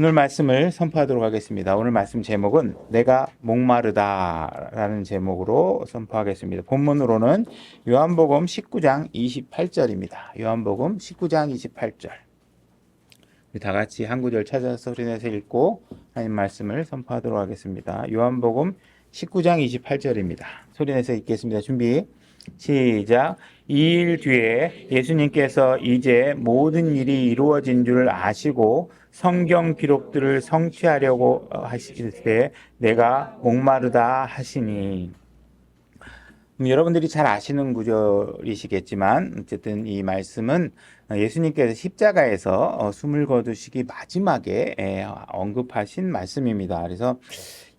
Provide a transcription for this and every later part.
오늘 말씀을 선포하도록 하겠습니다. 오늘 말씀 제목은 내가 목마르다라는 제목으로 선포하겠습니다. 본문으로는 요한복음 19장 28절입니다. 요한복음 19장 28절. 다 같이 한 구절 찾아서 소리내서 읽고 하나님 말씀을 선포하도록 하겠습니다. 요한복음 19장 28절입니다. 소리내서 읽겠습니다. 준비 시작. 이 일 뒤에 예수님께서 이제 모든 일이 이루어진 줄 아시고 성경 기록들을 성취하려고 하실 때 내가 목마르다 하시니. 여러분들이 잘 아시는 구절이시겠지만 어쨌든 이 말씀은 예수님께서 십자가에서 숨을 거두시기 마지막에 언급하신 말씀입니다. 그래서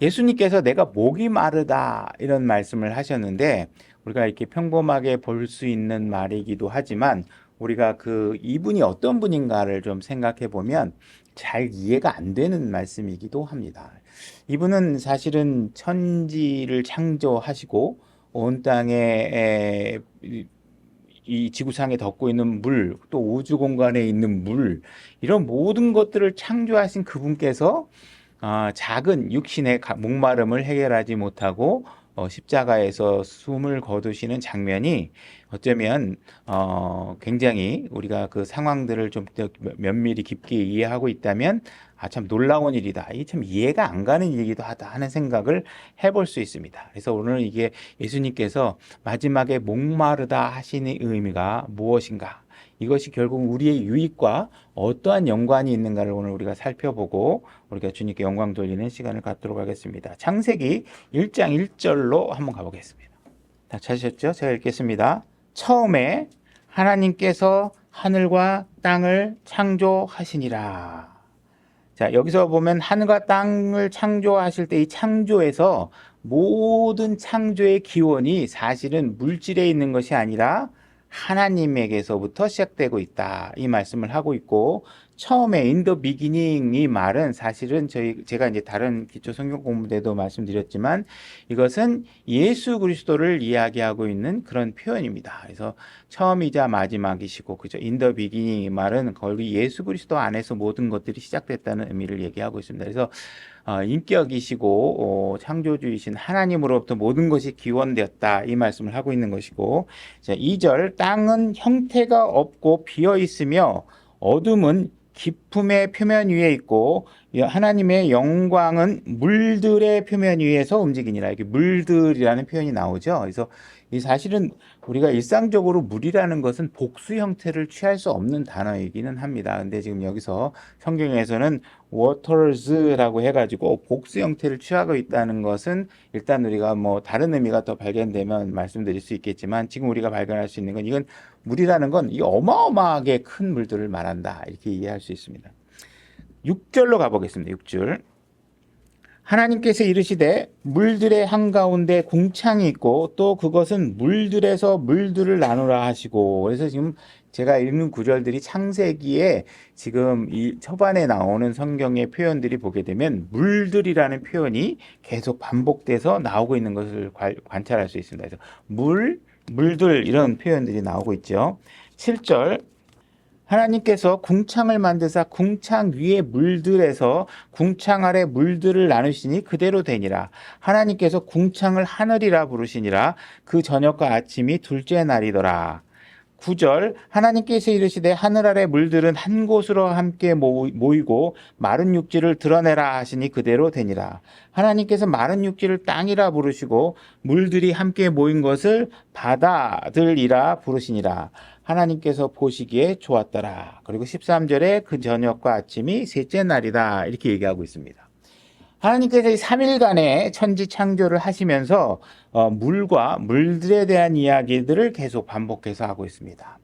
예수님께서 내가 목이 마르다 이런 말씀을 하셨는데 우리가 이렇게 평범하게 볼 수 있는 말이기도 하지만 우리가 이분이 어떤 분인가를 좀 생각해 보면 잘 이해가 안 되는 말씀이기도 합니다. 이분은 사실은 천지를 창조하시고 온 땅에 이 지구상에 덮고 있는 물, 또 우주 공간에 있는 물, 이런 모든 것들을 창조하신 그분께서 작은 육신의 목마름을 해결하지 못하고 십자가에서 숨을 거두시는 장면이 어쩌면 굉장히 우리가 그 상황들을 좀 더 면밀히 깊게 이해하고 있다면 참 놀라운 일이다. 이게 참 이해가 안 가는 일이기도 하다 하는 생각을 해볼 수 있습니다. 그래서 오늘 이게 예수님께서 마지막에 목마르다 하시는 의미가 무엇인가? 이것이 결국 우리의 유익과 어떠한 연관이 있는가를 오늘 우리가 살펴보고 우리가 주님께 영광 돌리는 시간을 갖도록 하겠습니다. 창세기 1장 1절로 한번 가보겠습니다. 다 찾으셨죠? 제가 읽겠습니다. 처음에 하나님께서 하늘과 땅을 창조하시니라. 자, 여기서 보면 하늘과 땅을 창조하실 때 이 창조에서 모든 창조의 기원이 사실은 물질에 있는 것이 아니라 하나님에게서부터 시작되고 있다. 이 말씀을 하고 있고, 처음에 in the beginning 이 말은 사실은 제가 이제 다른 기초 성경 공부 때도 말씀드렸지만 이것은 예수 그리스도를 이야기하고 있는 그런 표현입니다. 그래서 처음이자 마지막이시고, 그죠? in the beginning 이 말은 거의 예수 그리스도 안에서 모든 것들이 시작됐다는 의미를 얘기하고 있습니다. 그래서 인격이시고 창조주이신 하나님으로부터 모든 것이 기원되었다 이 말씀을 하고 있는 것이고, 자, 2절 땅은 형태가 없고 비어 있으며 어둠은 깊음의 표면 위에 있고 하나님의 영광은 물들의 표면 위에서 움직이니라. 이렇게 물들이라는 표현이 나오죠. 그래서 이 사실은 우리가 일상적으로 물이라는 것은 복수 형태를 취할 수 없는 단어이기는 합니다. 근데 지금 여기서 성경에서는 waters라고 해가지고 복수 형태를 취하고 있다는 것은 일단 우리가 뭐 다른 의미가 더 발견되면 말씀드릴 수 있겠지만 지금 우리가 발견할 수 있는 건 이건 물이라는 건 이 어마어마하게 큰 물들을 말한다. 이렇게 이해할 수 있습니다. 6절로 가보겠습니다. 6절. 하나님께서 이르시되 물들의 한가운데 궁창이 있고 또 그것은 물들에서 물들을 나누라 하시고. 그래서 지금 제가 읽는 구절들이 창세기에 지금 이 초반에 나오는 성경의 표현들이 보게 되면 물들이라는 표현이 계속 반복돼서 나오고 있는 것을 관찰할 수 있습니다. 그래서 물들 이런 표현들이 나오고 있죠. 7절. 하나님께서 궁창을 만드사 궁창 위에 물들에서 궁창 아래 물들을 나누시니 그대로 되니라. 하나님께서 궁창을 하늘이라 부르시니라. 그 저녁과 아침이 둘째 날이더라. 9절. 하나님께서 이르시되 하늘 아래 물들은 한 곳으로 함께 모이고 마른 육지를 드러내라 하시니 그대로 되니라. 하나님께서 마른 육지를 땅이라 부르시고 물들이 함께 모인 것을 바다들이라 부르시니라. 하나님께서 보시기에 좋았더라. 그리고 13절에 그 저녁과 아침이 셋째 날이다. 이렇게 얘기하고 있습니다. 하나님께서 이 3일간의 천지 창조를 하시면서 물과 물들에 대한 이야기들을 계속 반복해서 하고 있습니다.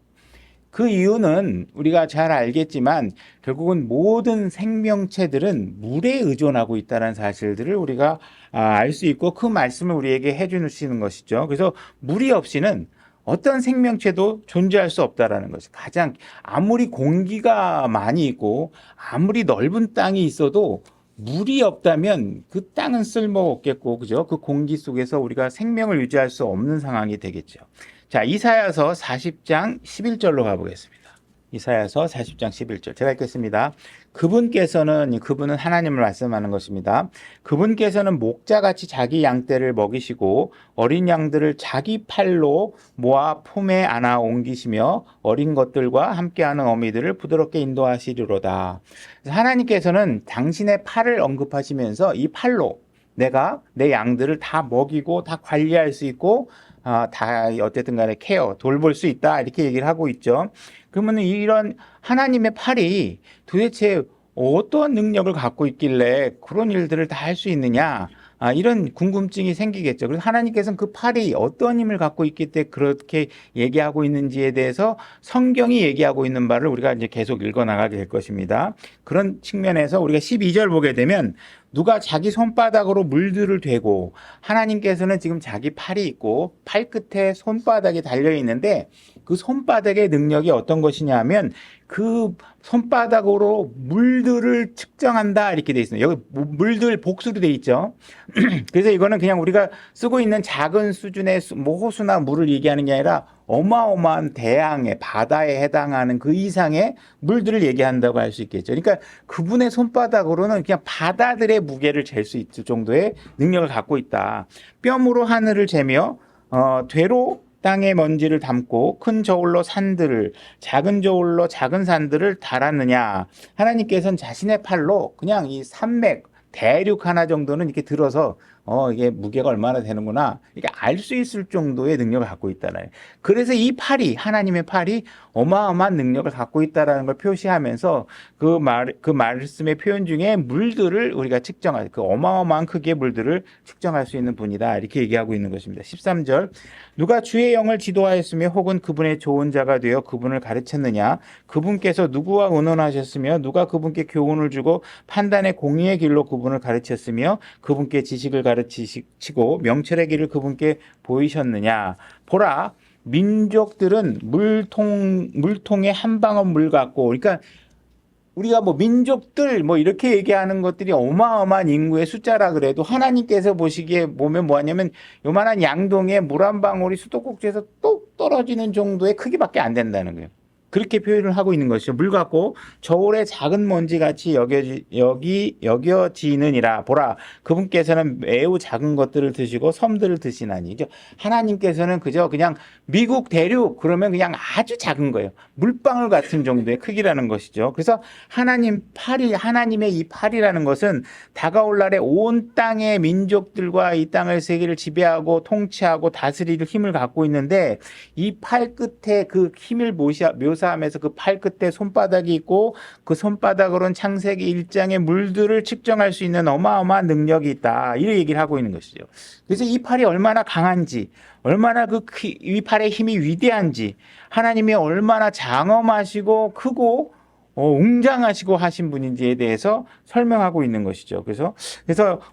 그 이유는 우리가 잘 알겠지만 결국은 모든 생명체들은 물에 의존하고 있다는 사실들을 우리가 알 수 있고 그 말씀을 우리에게 해주시는 것이죠. 그래서 물이 없이는 어떤 생명체도 존재할 수 없다라는 것이 가장, 아무리 공기가 많이 있고 아무리 넓은 땅이 있어도 물이 없다면 그 땅은 쓸모없겠고, 그죠? 그 공기 속에서 우리가 생명을 유지할 수 없는 상황이 되겠죠. 자, 이사야서 40장 11절로 가보겠습니다. 이사야서 40장 11절. 제가 읽겠습니다. 그분은 하나님을 말씀하는 것입니다. 그분께서는 목자같이 자기 양떼를 먹이시고 어린 양들을 자기 팔로 모아 품에 안아 옮기시며 어린 것들과 함께하는 어미들을 부드럽게 인도하시리로다. 하나님께서는 당신의 팔을 언급하시면서 이 팔로 내가 내 양들을 다 먹이고 다 관리할 수 있고 다 어쨌든 간에 돌볼 수 있다 이렇게 얘기를 하고 있죠. 그러면 이런 하나님의 팔이 도대체 어떤 능력을 갖고 있길래 그런 일들을 다 할 수 있느냐, 이런 궁금증이 생기겠죠. 그래서 하나님께서는 그 팔이 어떤 힘을 갖고 있기 때문에 그렇게 얘기하고 있는지에 대해서 성경이 얘기하고 있는 바를 우리가 이제 계속 읽어나가게 될 것입니다. 그런 측면에서 우리가 12절 보게 되면 누가 자기 손바닥으로 물들을 대고, 하나님께서는 지금 자기 팔이 있고 팔 끝에 손바닥이 달려 있는데 그 손바닥의 능력이 어떤 것이냐 하면 그 손바닥으로 물들을 측정한다 이렇게 돼 있습니다. 여기 물들 복수로 돼 있죠. 그래서 이거는 그냥 우리가 쓰고 있는 작은 수준의 호수나 물을 얘기하는 게 아니라 어마어마한 대양의 바다에 해당하는 그 이상의 물들을 얘기한다고 할 수 있겠죠. 그러니까 그분의 손바닥으로는 그냥 바다들의 무게를 잴 수 있을 정도의 능력을 갖고 있다. 뼘으로 하늘을 재며 되로 땅의 먼지를 담고 큰 저울로 산들을, 작은 저울로 작은 산들을 달았느냐. 하나님께서는 자신의 팔로 그냥 이 산맥 대륙 하나 정도는 이렇게 들어서 이게 무게가 얼마나 되는구나 이게 알 수 있을 정도의 능력을 갖고 있다는. 그래서 이 팔이, 하나님의 팔이 어마어마한 능력을 갖고 있다라는 걸 표시하면서 그 말씀의 표현 중에 물들을 우리가 측정할, 그 어마어마한 크기의 물들을 측정할 수 있는 분이다 이렇게 얘기하고 있는 것입니다. 13절. 누가 주의 영을 지도하였으며 혹은 그분의 좋은 자가 되어 그분을 가르쳤느냐. 그분께서 누구와 의논하셨으며 누가 그분께 교훈을 주고 판단의 공의의 길로 그분을 가르쳤으며 그분께 지식을 가르치시고 명철의 길을 그분께 보이셨느냐. 보라, 민족들은 물통에 한 방울 물 같고, 그러니까 우리가 민족들 이렇게 얘기하는 것들이 어마어마한 인구의 숫자라 그래도 하나님께서 보면 뭐하냐면 요만한 양동이에 물 한 방울이 수도꼭지에서 똑 떨어지는 정도의 크기밖에 안 된다는 거예요. 그렇게 표현을 하고 있는 것이죠. 물 같고 저울의 작은 먼지같이 여겨지느니라. 보라, 그분께서는 매우 작은 것들을 드시고 섬들을 드시나니. 하나님께서는 그냥 미국 대륙 그러면 그냥 아주 작은 거예요. 물방울 같은 정도의 크기라는 것이죠. 그래서 하나님의 이 팔이라는 것은 다가올 날에 온 땅의 민족들과 이 땅을 세계를 지배하고 통치하고 다스릴 힘을 갖고 있는데, 이 팔 끝에 그 힘을 묘사하면서 그 팔 끝에 손바닥이 있고 그 손바닥으로는 창세기 1장의 물들을 측정할 수 있는 어마어마한 능력이 있다, 이런 얘기를 하고 있는 것이죠. 그래서 이 팔이 얼마나 강한지, 얼마나 이 팔의 힘이 위대한지, 하나님이 얼마나 장엄하시고 크고 웅장하시고 하신 분인지에 대해서 설명하고 있는 것이죠. 그래서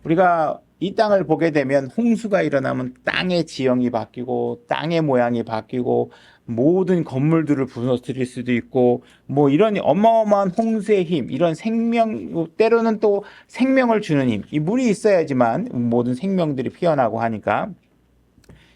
우리가 이 땅을 보게 되면 홍수가 일어나면 땅의 지형이 바뀌고 땅의 모양이 바뀌고 모든 건물들을 부서뜨릴 수도 있고 이런 어마어마한 홍수의 힘, 이런 생명, 때로는 또 생명을 주는 힘, 이 물이 있어야지만 모든 생명들이 피어나고 하니까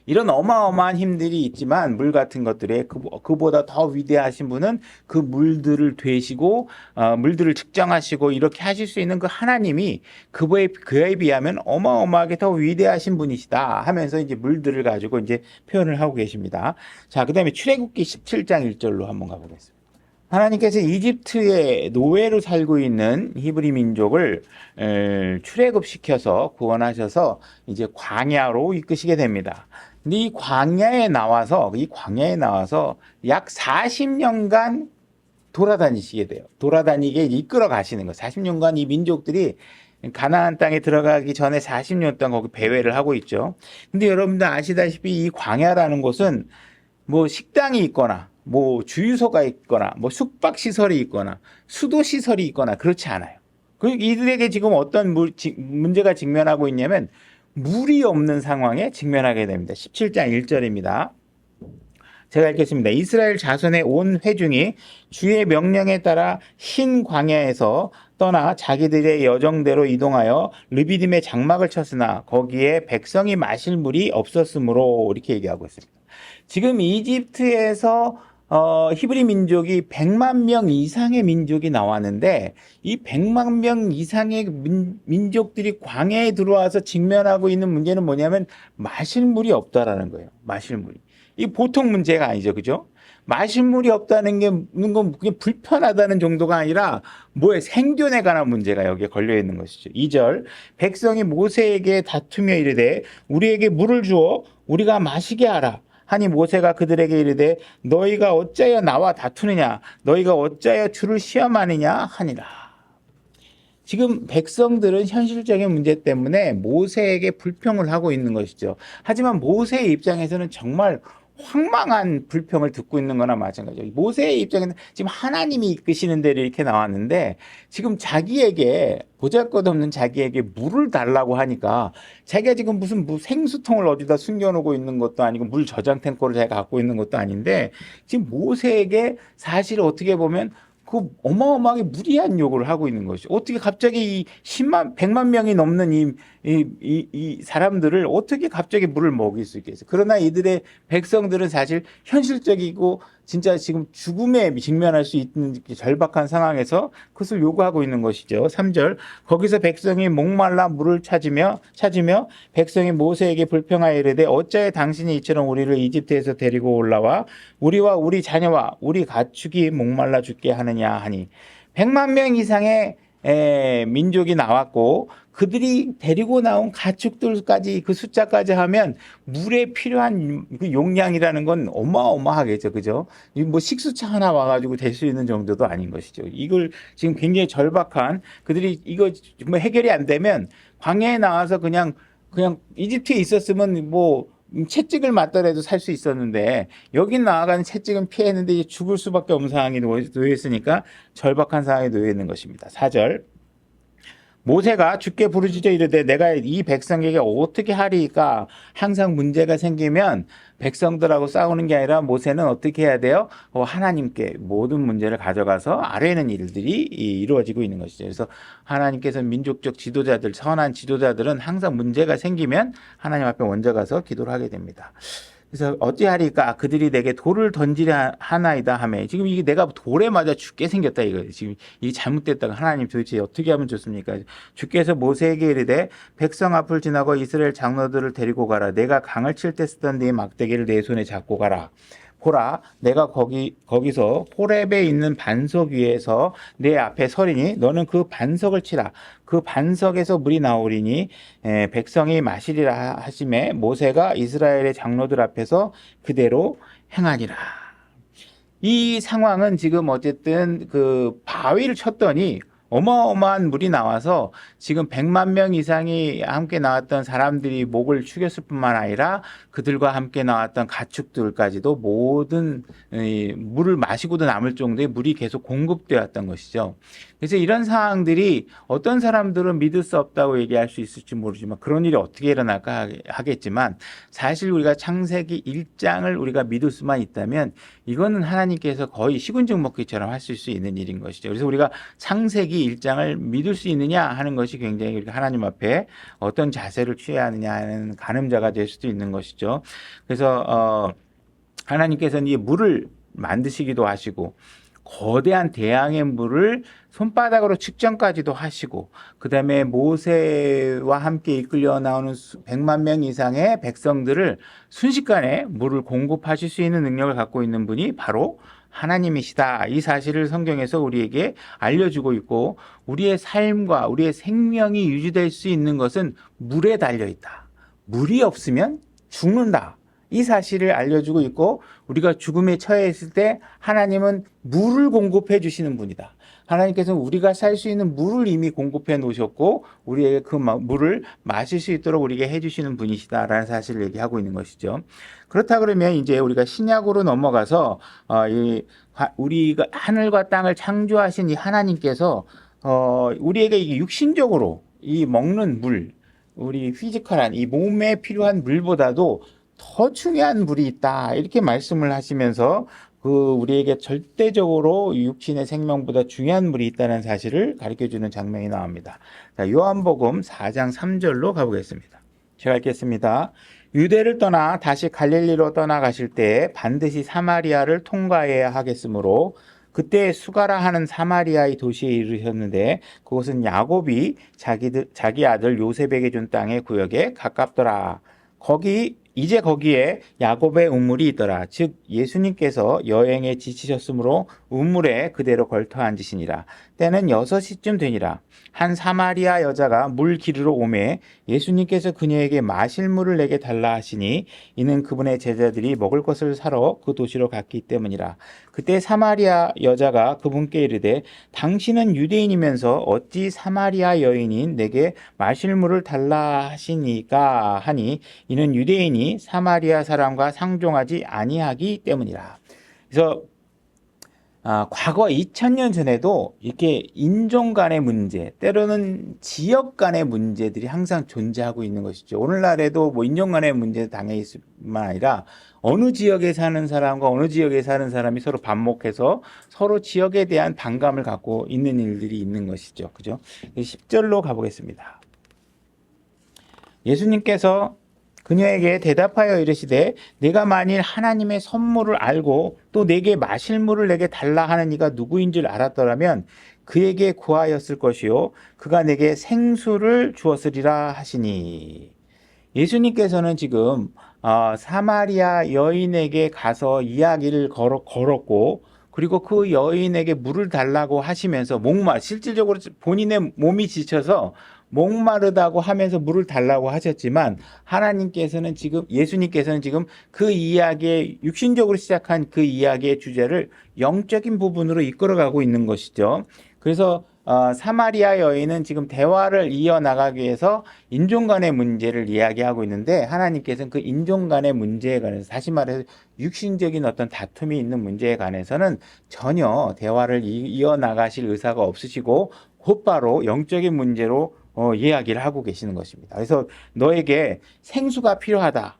이런 어마어마한 힘들이 있지만 물 같은 것들에 그보다 더 위대하신 분은 그 물들을 되시고 물들을 측정하시고 이렇게 하실 수 있는 그 하나님이 그에 비하면 어마어마하게 더 위대하신 분이시다 하면서 이제 물들을 가지고 이제 표현을 하고 계십니다. 자, 그다음에 출애굽기 17장 1절로 한번 가보겠습니다. 하나님께서 이집트의 노예로 살고 있는 히브리 민족을 출애굽시켜서 구원하셔서 이제 광야로 이끄시게 됩니다. 근데 이 광야에 나와서 약 40년간 돌아다니시게 돼요. 돌아다니게 이끌어 가시는 거예요. 40년간 이 민족들이 가나안 땅에 들어가기 전에 40년 동안 거기 배회를 하고 있죠. 근데 여러분들 아시다시피 이 광야라는 곳은 식당이 있거나 주유소가 있거나 숙박시설이 있거나 수도시설이 있거나 그렇지 않아요. 이들에게 지금 어떤 문제가 직면하고 있냐면 물이 없는 상황에 직면하게 됩니다. 17장 1절입니다. 제가 읽겠습니다. 이스라엘 자손의 온 회중이 주의 명령에 따라 흰 광야에서 떠나 자기들의 여정대로 이동하여 르비딤의 장막을 쳤으나 거기에 백성이 마실 물이 없었으므로, 이렇게 얘기하고 있습니다. 지금 이집트에서 히브리 민족이 100만 명 이상의 민족이 나왔는데 이 100만 명 이상의 민족들이 광야에 들어와서 직면하고 있는 문제는 뭐냐면 마실 물이 없다라는 거예요. 마실 물이. 이 보통 문제가 아니죠. 그죠? 마실 물이 없다는 건 그게 불편하다는 정도가 아니라 뭐에 생존에 관한 문제가 여기에 걸려 있는 것이죠. 2절 백성이 모세에게 다투며 이르되 우리에게 물을 주어 우리가 마시게 하라. 하니 모세가 그들에게 이르되 너희가 어찌하여 나와 다투느냐 너희가 어찌하여 주를 시험하느냐 하니라. 지금 백성들은 현실적인 문제 때문에 모세에게 불평을 하고 있는 것이죠. 하지만 모세의 입장에서는 정말 황망한 불평을 듣고 있는 거나 마찬가지예요. 모세의 입장에는 지금 하나님이 이끄시는 대로 이렇게 나왔는데 지금 자기에게 보잘것없는 자기에게 물을 달라고 하니까 자기가 지금 무슨 생수통을 어디다 숨겨놓고 있는 것도 아니고 물 저장 탱커를 자기가 갖고 있는 것도 아닌데 지금 모세에게 사실 어떻게 보면 그 어마어마하게 무리한 요구를 하고 있는 것이죠. 어떻게 갑자기 이 10만, 100만 명이 넘는 이 사람들을 어떻게 갑자기 물을 먹일 수 있겠어요. 그러나 이들의 백성들은 사실 현실적이고 진짜 지금 죽음에 직면할 수 있는 절박한 상황에서 그것을 요구하고 있는 것이죠. 3절 거기서 백성이 목말라 물을 찾으며 백성이 모세에게 불평하여 이르되 어찌하여 당신이 이처럼 우리를 이집트에서 데리고 올라와 우리와 우리 자녀와 우리 가축이 목말라 죽게 하느냐 하니 100만 명 이상의 민족이 나왔고 그들이 데리고 나온 가축들까지 그 숫자까지 하면 물에 필요한 그 용량이라는 건 어마어마하겠죠. 그죠? 뭐 식수차 하나 와가지고 될 수 있는 정도도 아닌 것이죠. 이걸 지금 굉장히 절박한 그들이 이거 뭐 해결이 안 되면 광야에 나와서 그냥 이집트에 있었으면 뭐 채찍을 맞더라도 살 수 있었는데 여기 나아가는 채찍은 피했는데 이제 죽을 수밖에 없는 상황이 놓여 있으니까 절박한 상황에 놓여 있는 것입니다. 4절 모세가 주께 부르짖어 이르되 내가 이 백성에게 어떻게 하리까. 항상 문제가 생기면 백성들하고 싸우는 게 아니라 모세는 어떻게 해야 돼요? 하나님께 모든 문제를 가져가서 아래에 있는 일들이 이루어지고 있는 것이죠. 그래서 하나님께서 민족적 지도자들, 선한 지도자들은 항상 문제가 생기면 하나님 앞에 먼저 가서 기도를 하게 됩니다. 그래서 어찌하리까 그들이 내게 돌을 던지려 하나이다 하매 지금 이게 내가 돌에 맞아 죽게 생겼다 이거예요. 지금 이게 잘못됐다가 하나님 도대체 어떻게 하면 좋습니까? 주께서 모세에게 이르되 백성 앞을 지나고 이스라엘 장로들을 데리고 가라. 내가 강을 칠 때 쓰던 네 막대기를 내 손에 잡고 가라. 보라 내가 거기서 호렙에 있는 반석 위에서 내 앞에 서리니 너는 그 반석을 치라. 그 반석에서 물이 나오리니 백성이 마시리라 하심에 모세가 이스라엘의 장로들 앞에서 그대로 행하니라. 이 상황은 지금 어쨌든 그 바위를 쳤더니 어마어마한 물이 나와서 지금 100만 명 이상이 함께 나왔던 사람들이 목을 축였을 뿐만 아니라 그들과 함께 나왔던 가축들까지도 모든 물을 마시고도 남을 정도의 물이 계속 공급되었던 것이죠. 그래서 이런 상황들이 어떤 사람들은 믿을 수 없다고 얘기할 수 있을지 모르지만 그런 일이 어떻게 일어날까 하겠지만 사실 우리가 창세기 1장을 우리가 믿을 수만 있다면 이거는 하나님께서 거의 식은죽 먹기처럼 하실 수 있는 일인 것이죠. 그래서 우리가 창세기 1장을 믿을 수 있느냐 하는 것이 굉장히 우리가 하나님 앞에 어떤 자세를 취해야 하느냐 하는 가늠자가 될 수도 있는 것이죠. 그래서 하나님께서는 이 물을 만드시기도 하시고 거대한 대양의 물을 손바닥으로 측정까지도 하시고 그 다음에 모세와 함께 이끌려 나오는 100만 명 이상의 백성들을 순식간에 물을 공급하실 수 있는 능력을 갖고 있는 분이 바로 하나님이시다. 이 사실을 성경에서 우리에게 알려주고 있고 우리의 삶과 우리의 생명이 유지될 수 있는 것은 물에 달려있다. 물이 없으면 죽는다. 이 사실을 알려주고 있고 우리가 죽음에 처해 있을 때 하나님은 물을 공급해 주시는 분이다. 하나님께서는 우리가 살 수 있는 물을 이미 공급해 놓으셨고 우리에게 그 물을 마실 수 있도록 우리에게 해주시는 분이시다라는 사실을 얘기하고 있는 것이죠. 그렇다 그러면 이제 우리가 신약으로 넘어가서 우리가 하늘과 땅을 창조하신 이 하나님께서 우리에게 이게 육신적으로 이 먹는 물, 우리 피지컬한 이 몸에 필요한 물보다도 더 중요한 물이 있다 이렇게 말씀을 하시면서 우리에게 절대적으로 육신의 생명보다 중요한 물이 있다는 사실을 가르쳐주는 장면이 나옵니다. 자, 요한복음 4장 3절로 가보겠습니다. 제가 읽겠습니다. 유대를 떠나 다시 갈릴리로 떠나가실 때 반드시 사마리아를 통과해야 하겠으므로 그때 수가라 하는 사마리아의 도시에 이르셨는데 그곳은 야곱이 자기 아들 요셉에게 준 땅의 구역에 가깝더라. 거기에 야곱의 우물이 있더라. 즉 예수님께서 여행에 지치셨으므로 우물에 그대로 걸터 앉으시니라. 때는 6시쯤 되니라. 한 사마리아 여자가 물 기르러 오매 예수님께서 그녀에게 마실 물을 내게 달라 하시니 이는 그분의 제자들이 먹을 것을 사러 그 도시로 갔기 때문이라. 그때 사마리아 여자가 그분께 이르되 당신은 유대인이면서 어찌 사마리아 여인인 내게 마실 물을 달라 하시니까 하니 이는 유대인이 사마리아 사람과 상종하지 아니하기 때문이라. 그래서 과거 2000년 전에도 이렇게 인종 간의 문제, 때로는 지역 간의 문제들이 항상 존재하고 있는 것이죠. 오늘날에도 뭐 인종 간의 문제 당해 있을 뿐만 아니라 어느 지역에 사는 사람과 어느 지역에 사는 사람이 서로 반목해서 서로 지역에 대한 반감을 갖고 있는 일들이 있는 것이죠. 그죠? 10절로 가보겠습니다. 예수님께서 그녀에게 대답하여 이르시되 내가 만일 하나님의 선물을 알고 또 내게 마실 물을 내게 달라 하는 이가 누구인 줄 알았더라면 그에게 구하였을 것이요 그가 내게 생수를 주었으리라 하시니. 예수님께서는 지금 사마리아 여인에게 가서 이야기를 걸었고 그리고 그 여인에게 물을 달라고 하시면서 실질적으로 본인의 몸이 지쳐서 목마르다고 하면서 물을 달라고 하셨지만 예수님께서는 지금 그 이야기의 육신적으로 시작한 그 이야기의 주제를 영적인 부분으로 이끌어가고 있는 것이죠. 그래서 사마리아 여인은 지금 대화를 이어나가기 위해서 인종 간의 문제를 이야기하고 있는데 하나님께서는 그 인종 간의 문제에 관해서 다시 말해서 육신적인 어떤 다툼이 있는 문제에 관해서는 전혀 대화를 이어나가실 의사가 없으시고 곧바로 영적인 문제로 이야기를 하고 계시는 것입니다. 그래서 너에게 생수가 필요하다.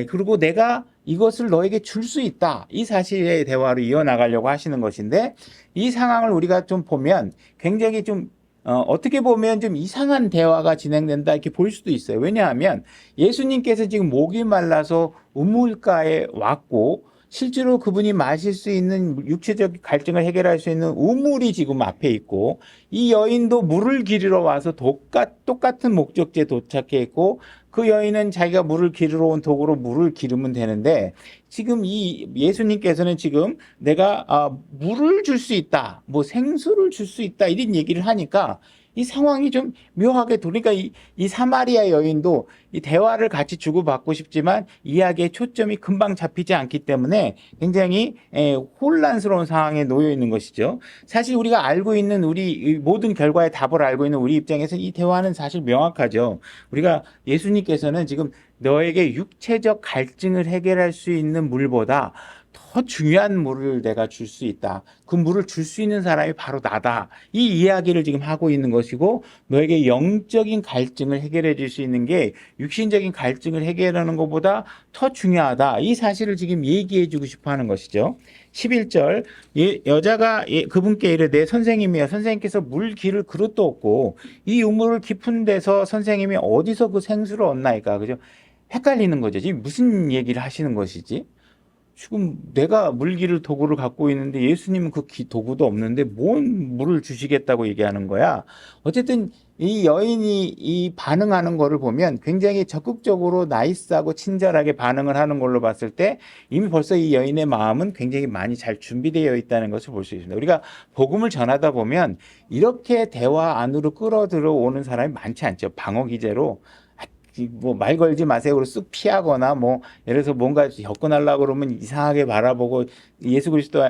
그리고 내가 이것을 너에게 줄 수 있다. 이 사실의 대화로 이어나가려고 하시는 것인데 이 상황을 우리가 좀 보면 굉장히 좀 어떻게 보면 좀 이상한 대화가 진행된다 이렇게 볼 수도 있어요. 왜냐하면 예수님께서 지금 목이 말라서 우물가에 왔고 실제로 그분이 마실 수 있는 육체적 갈증을 해결할 수 있는 우물이 지금 앞에 있고 이 여인도 물을 기르러 와서 똑같은 목적지에 도착해 있고 그 여인은 자기가 물을 기르러 온 도구로 물을 기르면 되는데 지금 이 예수님께서는 지금 내가 물을 줄 수 있다, 뭐 생수를 줄 수 있다 이런 얘기를 하니까 이 상황이 좀 묘하게 그러니까 이 사마리아 여인도 이 대화를 같이 주고받고 싶지만 이야기의 초점이 금방 잡히지 않기 때문에 굉장히 혼란스러운 상황에 놓여 있는 것이죠. 사실 우리가 알고 있는 우리 모든 결과의 답을 알고 있는 우리 입장에서 이 대화는 사실 명확하죠. 우리가 예수님께서는 지금 너에게 육체적 갈증을 해결할 수 있는 물보다 더 중요한 물을 내가 줄 수 있다. 그 물을 줄 수 있는 사람이 바로 나다. 이 이야기를 지금 하고 있는 것이고 너에게 영적인 갈증을 해결해 줄 수 있는 게 육신적인 갈증을 해결하는 것보다 더 중요하다. 이 사실을 지금 얘기해 주고 싶어 하는 것이죠. 11절 여자가 그분께 이르되 선생님이여 선생님께서 물 기를 그릇도 없고 이 우물을 깊은 데서 선생님이 어디서 그 생수를 얻나이까. 그죠? 헷갈리는 거죠. 지금 무슨 얘기를 하시는 것이지? 지금 내가 물기를 도구를 갖고 있는데 예수님은 그 도구도 없는데 뭔 물을 주시겠다고 얘기하는 거야. 어쨌든 이 여인이 이 반응하는 거를 보면 굉장히 적극적으로 나이스하고 친절하게 반응을 하는 걸로 봤을 때 이미 벌써 이 여인의 마음은 굉장히 많이 잘 준비되어 있다는 것을 볼 수 있습니다. 우리가 복음을 전하다 보면 이렇게 대화 안으로 끌어들어오는 사람이 많지 않죠. 방어 기제로 뭐 말 걸지 마세요. 그러고 쓱 피하거나 뭐 예를 들어서 뭔가 접근하려고 그러면 이상하게 바라보고 예수 그리스도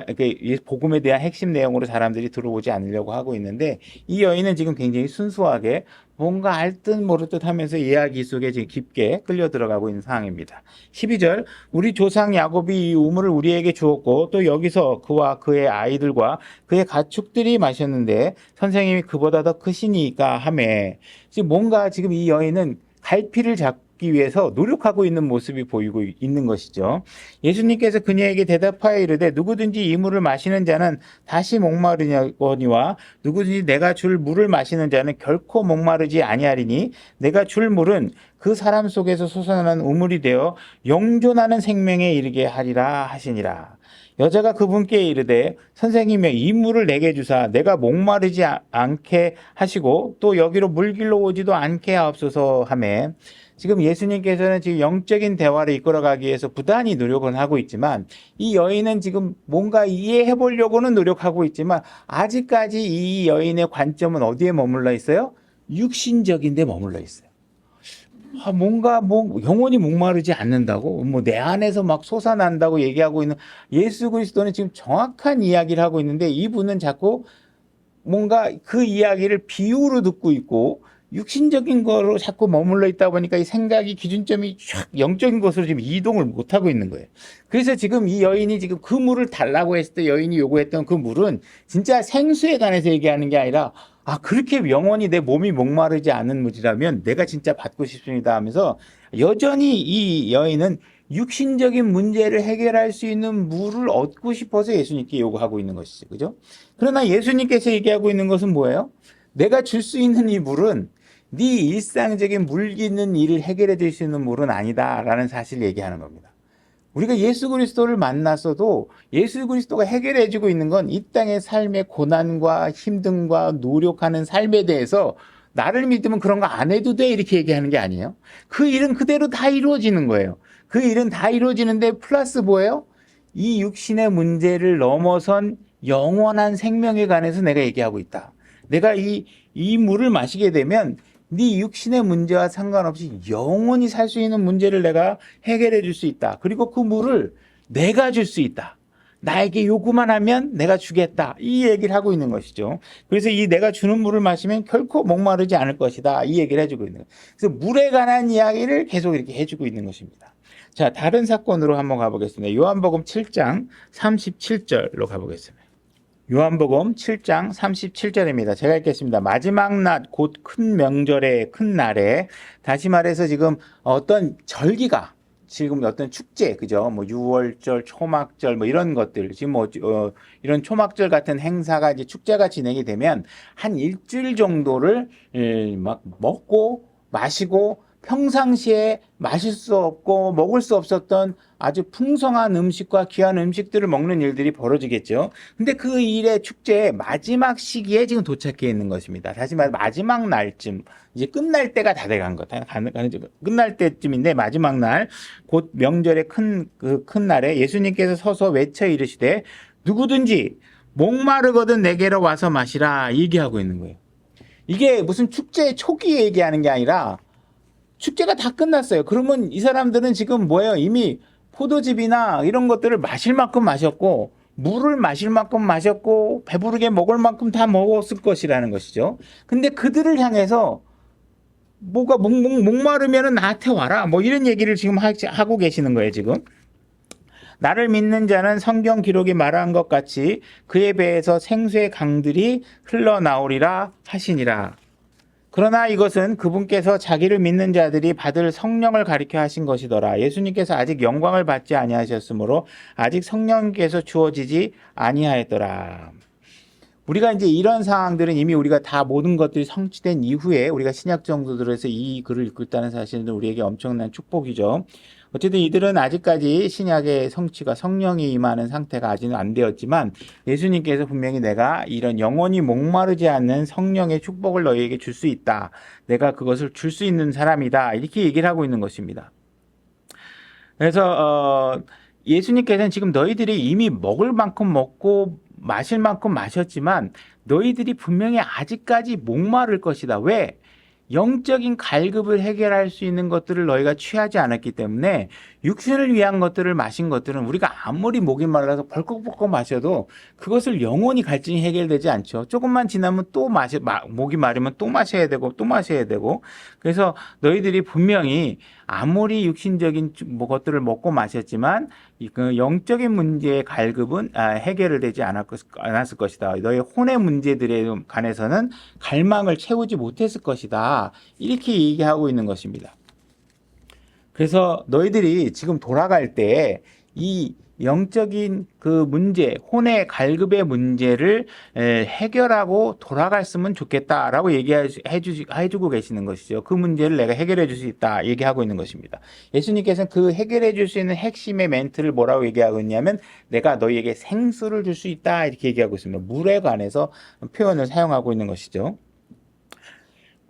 복음에 대한 핵심 내용으로 사람들이 들어오지 않으려고 하고 있는데 이 여인은 지금 굉장히 순수하게 뭔가 알 듯 모를 듯 하면서 이야기 속에 지금 깊게 끌려 들어가고 있는 상황입니다. 12절 우리 조상 야곱이 이 우물을 우리에게 주었고 또 여기서 그와 그의 아이들과 그의 가축들이 마셨는데 선생님이 그보다 더 크시니까 하매 지금 뭔가 지금 이 여인은 갈피를 잡기 얻기 위해서 노력하고 있는 모습이 보이고 있는 것이죠. 예수님께서 그녀에게 대답하여 이르되 누구든지 이 물을 마시는 자는 다시 목마르거니와 누구든지 내가 줄 물을 마시는 자는 결코 목마르지 아니하리니 내가 줄 물은 그 사람 속에서 솟아나는 우물이 되어 영존하는 생명에 이르게 하리라 하시니라. 여자가 그분께 이르되 선생님여 이 물을 내게 주사 내가 목마르지 않게 하시고 또 여기로 물길로 오지도 않게 하옵소서 하매, 지금 예수님께서는 지금 영적인 대화를 이끌어가기 위해서 부단히 노력은 하고 있지만 이 여인은 지금 뭔가 이해해 보려고는 노력하고 있지만 아직까지 이 여인의 관점은 어디에 머물러 있어요? 육신적인 데 머물러 있어요. 뭔가 영원히 목마르지 않는다고 내 안에서 막 솟아난다고 얘기하고 있는 예수 그리스도는 지금 정확한 이야기를 하고 있는데 이분은 자꾸 뭔가 그 이야기를 비유로 듣고 있고 육신적인 거로 자꾸 머물러 있다 보니까 이 생각이 기준점이 쫙 영적인 것으로 지금 이동을 못 하고 있는 거예요. 그래서 지금 이 여인이 지금 그 물을 달라고 했을 때 여인이 요구했던 그 물은 진짜 생수에 관해서 얘기하는 게 아니라 그렇게 영원히 내 몸이 목마르지 않은 물이라면 내가 진짜 받고 싶습니다 하면서 여전히 이 여인은 육신적인 문제를 해결할 수 있는 물을 얻고 싶어서 예수님께 요구하고 있는 것이죠. 그죠? 그러나 예수님께서 얘기하고 있는 것은 뭐예요? 내가 줄 수 있는 이 물은 네 일상적인 물 있는 일을 해결해 줄 수 있는 물은 아니다라는 사실을 얘기하는 겁니다. 우리가 예수 그리스도를 만났어도 예수 그리스도가 해결해 주고 있는 건 이 땅의 삶의 고난과 힘듦과 노력하는 삶에 대해서 나를 믿으면 그런 거 안 해도 돼 이렇게 얘기하는 게 아니에요. 그 일은 그대로 다 이루어지는 거예요. 그 일은 다 이루어지는데 플러스 뭐예요? 이 육신의 문제를 넘어선 영원한 생명에 관해서 내가 얘기하고 있다. 내가 이 물을 마시게 되면 네 육신의 문제와 상관없이 영원히 살 수 있는 문제를 내가 해결해 줄 수 있다. 그리고 그 물을 내가 줄 수 있다. 나에게 요구만 하면 내가 주겠다. 이 얘기를 하고 있는 것이죠. 그래서 이 내가 주는 물을 마시면 결코 목마르지 않을 것이다. 이 얘기를 해주고 있는 거예요. 그래서 물에 관한 이야기를 계속 이렇게 해주고 있는 것입니다. 자, 다른 사건으로 한번 가보겠습니다. 요한복음 7장 37절로 가보겠습니다. 요한복음 7장 37절입니다. 제가 읽겠습니다. 마지막 낮 곧 큰 명절의 큰 날에, 다시 말해서 지금 어떤 절기가, 지금 어떤 축제, 그죠? 유월절, 초막절, 이런 것들, 지금 이런 초막절 같은 행사가 이제 축제가 진행이 되면 한 일주일 정도를 막 먹고 마시고 평상시에 마실 수 없고 먹을 수 없었던 아주 풍성한 음식과 귀한 음식들을 먹는 일들이 벌어지겠죠. 근데 그 일의 축제의 마지막 시기에 지금 도착해 있는 것입니다. 다시 말해 마지막 날쯤, 이제 끝날 때가 다 돼간 것, 끝날 때쯤인데 마지막 날, 곧 명절의 큰 날에 예수님께서 서서 외쳐 이르시되 누구든지 목마르거든 내게로 와서 마시라 얘기하고 있는 거예요. 이게 무슨 축제 초기에 얘기하는 게 아니라 축제가 다 끝났어요. 그러면 이 사람들은 지금 뭐예요? 이미 포도즙이나 이런 것들을 마실 만큼 마셨고 물을 마실 만큼 마셨고 배부르게 먹을 만큼 다 먹었을 것이라는 것이죠. 근데 그들을 향해서 뭐가 목마르면은 나한테 와라 이런 얘기를 지금 하고 계시는 거예요. 지금 나를 믿는 자는 성경 기록이 말한 것 같이 그에 배에서 생수의 강들이 흘러나오리라 하시니라. 그러나 이것은 그분께서 자기를 믿는 자들이 받을 성령을 가리켜 하신 것이더라. 예수님께서 아직 영광을 받지 아니하셨으므로 아직 성령께서 주어지지 아니하였더라. 우리가 이제 이런 상황들은 이미 우리가 다 모든 것들이 성취된 이후에 우리가 신약 정도들에서 이 글을 읽고 있다는 사실은 우리에게 엄청난 축복이죠. 어쨌든 이들은 아직까지 신약의 성취가 성령이 임하는 상태가 아직은 안 되었지만 예수님께서 분명히 내가 이런 영원히 목마르지 않는 성령의 축복을 너희에게 줄 수 있다. 내가 그것을 줄 수 있는 사람이다. 이렇게 얘기를 하고 있는 것입니다. 그래서 예수님께서는 지금 너희들이 이미 먹을 만큼 먹고 마실 만큼 마셨지만 너희들이 분명히 아직까지 목마를 것이다. 왜? 영적인 갈급을 해결할 수 있는 것들을 너희가 취하지 않았기 때문에 육신을 위한 것들을 마신 것들은 우리가 아무리 목이 말라서 벌컥벌컥 마셔도 그것을 영원히 갈증이 해결되지 않죠. 조금만 지나면 또 목이 마르면 또 마셔야 되고 또 마셔야 되고. 그래서 너희들이 분명히 아무리 육신적인 것들을 먹고 마셨지만 그 영적인 문제의 갈급은 해결을 되지 않았을 것이다. 너희 혼의 문제들에 관해서는 갈망을 채우지 못했을 것이다. 이렇게 얘기하고 있는 것입니다. 그래서 너희들이 지금 돌아갈 때 이 영적인 그 문제, 혼의 갈급의 문제를 해결하고 돌아갔으면 좋겠다라고 해주고 계시는 것이죠. 그 문제를 내가 해결해 줄 수 있다 얘기하고 있는 것입니다. 예수님께서는 그 해결해 줄 수 있는 핵심의 멘트를 뭐라고 얘기하고 있냐면 내가 너희에게 생수를 줄 수 있다 이렇게 얘기하고 있습니다. 물에 관해서 표현을 사용하고 있는 것이죠.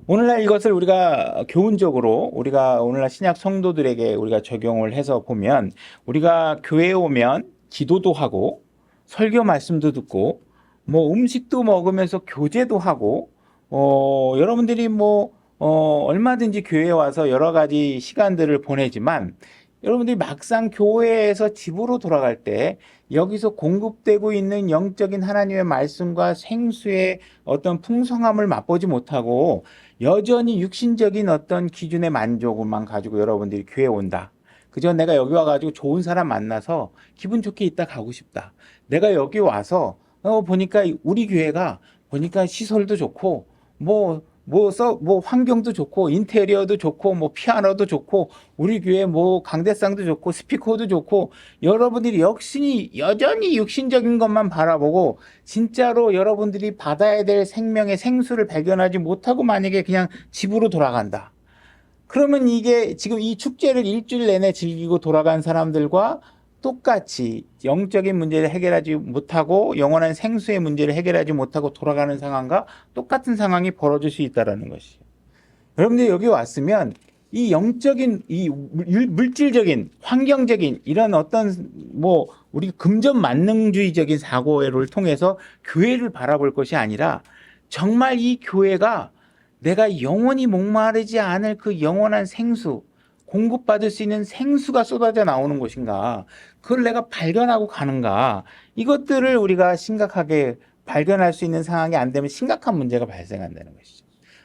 오늘날 이것을 우리가 교훈적으로 우리가 오늘날 신약 성도들에게 우리가 적용을 해서 보면 우리가 교회에 오면 기도도 하고 설교 말씀도 듣고 뭐 음식도 먹으면서 교제도 하고 여러분들이 얼마든지 교회에 와서 여러 가지 시간들을 보내지만 여러분들이 막상 교회에서 집으로 돌아갈 때 여기서 공급되고 있는 영적인 하나님의 말씀과 생수의 어떤 풍성함을 맛보지 못하고 여전히 육신적인 어떤 기준의 만족만 가지고 여러분들이 교회에 온다. 그저 내가 여기 와가지고 좋은 사람 만나서 기분 좋게 있다 가고 싶다. 내가 여기 와서 보니까 우리 교회가 보니까 시설도 좋고 환경도 좋고 인테리어도 좋고 피아노도 좋고 우리 교회 강대상도 좋고 스피커도 좋고 여러분들이 여전히 육신적인 것만 바라보고 진짜로 여러분들이 받아야 될 생명의 생수를 발견하지 못하고 만약에 그냥 집으로 돌아간다. 그러면 이게 지금 이 축제를 일주일 내내 즐기고 돌아간 사람들과 똑같이 영적인 문제를 해결하지 못하고 영원한 생수의 문제를 해결하지 못하고 돌아가는 상황과 똑같은 상황이 벌어질 수 있다는 것이에요. 여러분들이 여기 왔으면 이 영적인, 이 물질적인, 환경적인 이런 어떤 우리 금전 만능주의적인 사고를 통해서 교회를 바라볼 것이 아니라 정말 이 교회가 내가 영원히 목마르지 않을 그 영원한 생수, 공급받을 수 있는 생수가 쏟아져 나오는 곳인가, 그걸 내가 발견하고 가는가, 이것들을 우리가 심각하게 발견할 수 있는 상황이 안 되면 심각한 문제가 발생한다는 것이죠.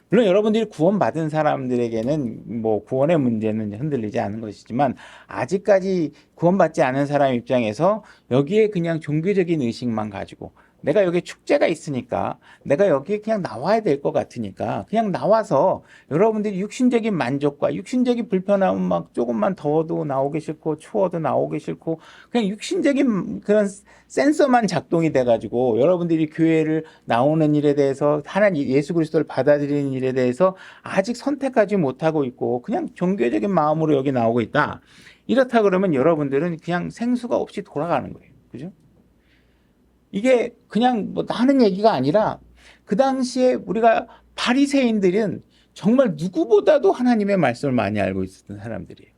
물론 여러분들이 구원받은 사람들에게는 구원의 문제는 흔들리지 않은 것이지만 아직까지 구원받지 않은 사람 입장에서 여기에 그냥 종교적인 의식만 가지고 내가 여기 축제가 있으니까 내가 여기에 그냥 나와야 될 것 같으니까 그냥 나와서 여러분들이 육신적인 만족과 육신적인 불편함은 조금만 더워도 나오기 싫고 추워도 나오기 싫고 그냥 육신적인 그런 센서만 작동이 돼가지고 여러분들이 교회를 나오는 일에 대해서 하나님 예수 그리스도를 받아들이는 일에 대해서 아직 선택하지 못하고 있고 그냥 종교적인 마음으로 여기 나오고 있다. 이렇다 그러면 여러분들은 그냥 생수가 없이 돌아가는 거예요. 그죠? 이게 그냥 하는 얘기가 아니라 그 당시에 우리가 바리새인들은 정말 누구보다도 하나님의 말씀을 많이 알고 있었던 사람들이에요.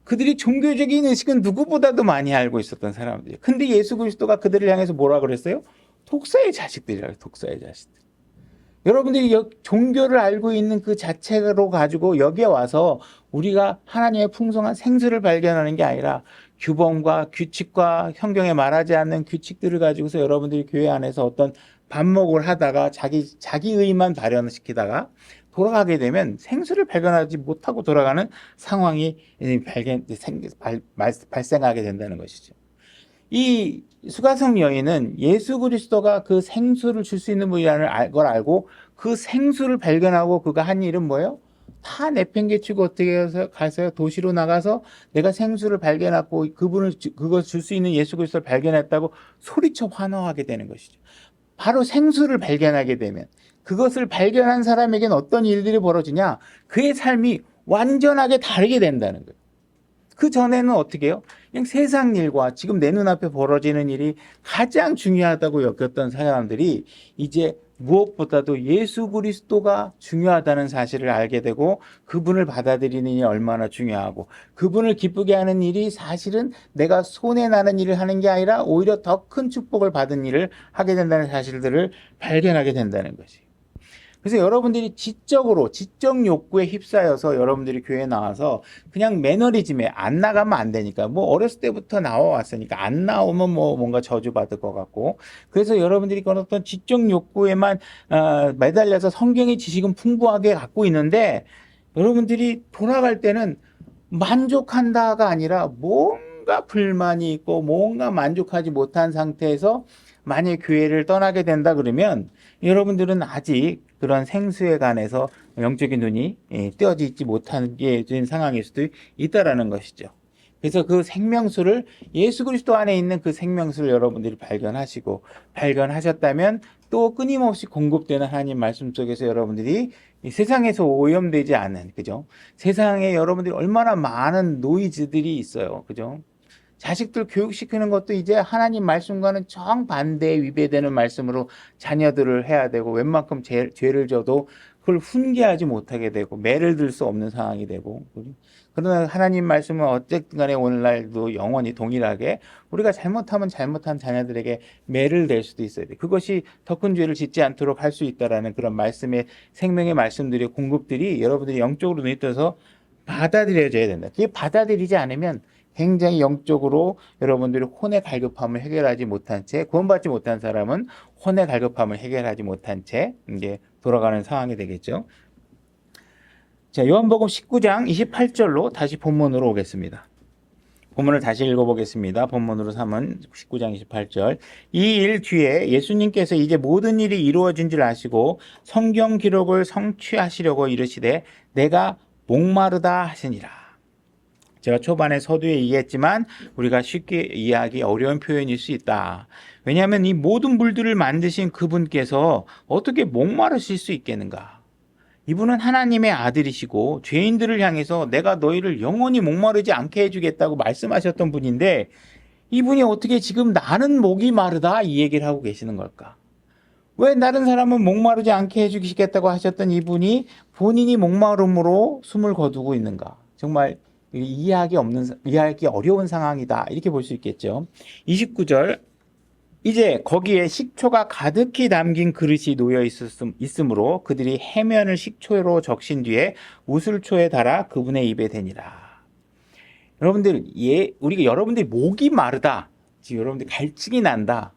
그들이 종교적인 의식은 누구보다도 많이 알고 있었던 사람들이에요. 근데 예수 그리스도가 그들을 향해서 뭐라 그랬어요? 독사의 자식들이라고. 독사의 자식들. 여러분들이 종교를 알고 있는 그 자체로 가지고 여기에 와서 우리가 하나님의 풍성한 생수를 발견하는 게 아니라 규범과 규칙과 성경에 말하지 않는 규칙들을 가지고서 여러분들이 교회 안에서 어떤 반목을 하다가 자기 의만 발현시키다가 돌아가게 되면 생수를 발견하지 못하고 돌아가는 상황이 발생하게 된다는 것이죠. 이 수가성 여인은 예수 그리스도가 그 생수를 줄 수 있는 분이라는 걸 알고 그 생수를 발견하고 그가 한 일은 뭐예요? 다 내팽개치고 어떻게 해서 가서 도시로 나가서 내가 생수를 발견하고 그걸 줄 수 있는 예수 그리스도를 발견했다고 소리쳐 환호하게 되는 것이죠. 바로 생수를 발견하게 되면 그것을 발견한 사람에게는 어떤 일들이 벌어지냐? 그의 삶이 완전하게 다르게 된다는 거예요. 그 전에는 어떻게 해요? 그냥 세상 일과 지금 내 눈앞에 벌어지는 일이 가장 중요하다고 여겼던 사람들이 이제 무엇보다도 예수 그리스도가 중요하다는 사실을 알게 되고 그분을 받아들이는 일이 얼마나 중요하고 그분을 기쁘게 하는 일이 사실은 내가 손해나는 일을 하는 게 아니라 오히려 더 큰 축복을 받은 일을 하게 된다는 사실들을 발견하게 된다는 것이. 그래서 여러분들이 지적 욕구에 휩싸여서 여러분들이 교회에 나와서 그냥 매너리즘에 안 나가면 안 되니까 어렸을 때부터 나와왔으니까 안 나오면 뭔가 저주받을 것 같고 그래서 여러분들이 그런 어떤 지적 욕구에만 매달려서 성경의 지식은 풍부하게 갖고 있는데 여러분들이 돌아갈 때는 만족한다가 아니라 뭔가 불만이 있고 뭔가 만족하지 못한 상태에서 만약 교회를 떠나게 된다 그러면 여러분들은 아직 그런 생수에 관해서 영적인 눈이 뜨어져 있지 못하게 된 상황일 수도 있다라는 것이죠. 그래서 그 생명수를 예수 그리스도 안에 있는 그 생명수를 여러분들이 발견하셨다면 또 끊임없이 공급되는 하나님 말씀 속에서 여러분들이 이 세상에서 오염되지 않은, 그죠? 세상에 여러분들이 얼마나 많은 노이즈들이 있어요. 그죠? 자식들 교육시키는 것도 이제 하나님 말씀과는 정반대에 위배되는 말씀으로 자녀들을 해야 되고, 웬만큼 죄를 져도 그걸 훈계하지 못하게 되고 매를 들 수 없는 상황이 되고, 그러나 하나님 말씀은 어쨌든 간에 오늘날도 영원히 동일하게 우리가 잘못하면 잘못한 자녀들에게 매를 댈 수도 있어야 돼. 그것이 더 큰 죄를 짓지 않도록 할 수 있다라는 그런 말씀의 생명의 말씀들이 공급들이 여러분들이 영적으로 눈이 떠서 받아들여져야 된다. 그게 받아들이지 않으면 굉장히 영적으로 여러분들이 혼의 갈급함을 해결하지 못한 채, 구원받지 못한 사람은 혼의 갈급함을 해결하지 못한 채 이제 돌아가는 상황이 되겠죠. 자, 요한복음 19장 28절로 다시 본문으로 오겠습니다. 본문을 다시 읽어보겠습니다. 본문으로 삼은 19장 28절. 이 일 뒤에 예수님께서 이제 모든 일이 이루어진 줄 아시고 성경 기록을 성취하시려고 이르시되 내가 목마르다 하시니라. 제가 초반에 서두에 얘기했지만 우리가 쉽게 이해하기 어려운 표현일 수 있다. 왜냐하면 이 모든 물들을 만드신 그분께서 어떻게 목마르실 수 있겠는가? 이분은 하나님의 아들이시고 죄인들을 향해서 내가 너희를 영원히 목마르지 않게 해주겠다고 말씀하셨던 분인데 이분이 어떻게 지금 나는 목이 마르다 이 얘기를 하고 계시는 걸까? 왜 다른 사람은 목마르지 않게 해주시겠다고 하셨던 이분이 본인이 목마름으로 숨을 거두고 있는가? 정말 이해하기 어려운 상황이다. 이렇게 볼 수 있겠죠. 29절. 이제 거기에 식초가 가득히 담긴 그릇이 놓여 있으므로 그들이 해면을 식초로 적신 뒤에 우슬초에 달아 그분의 입에 대니라. 여러분들이 목이 마르다. 지금 여러분들이 갈증이 난다.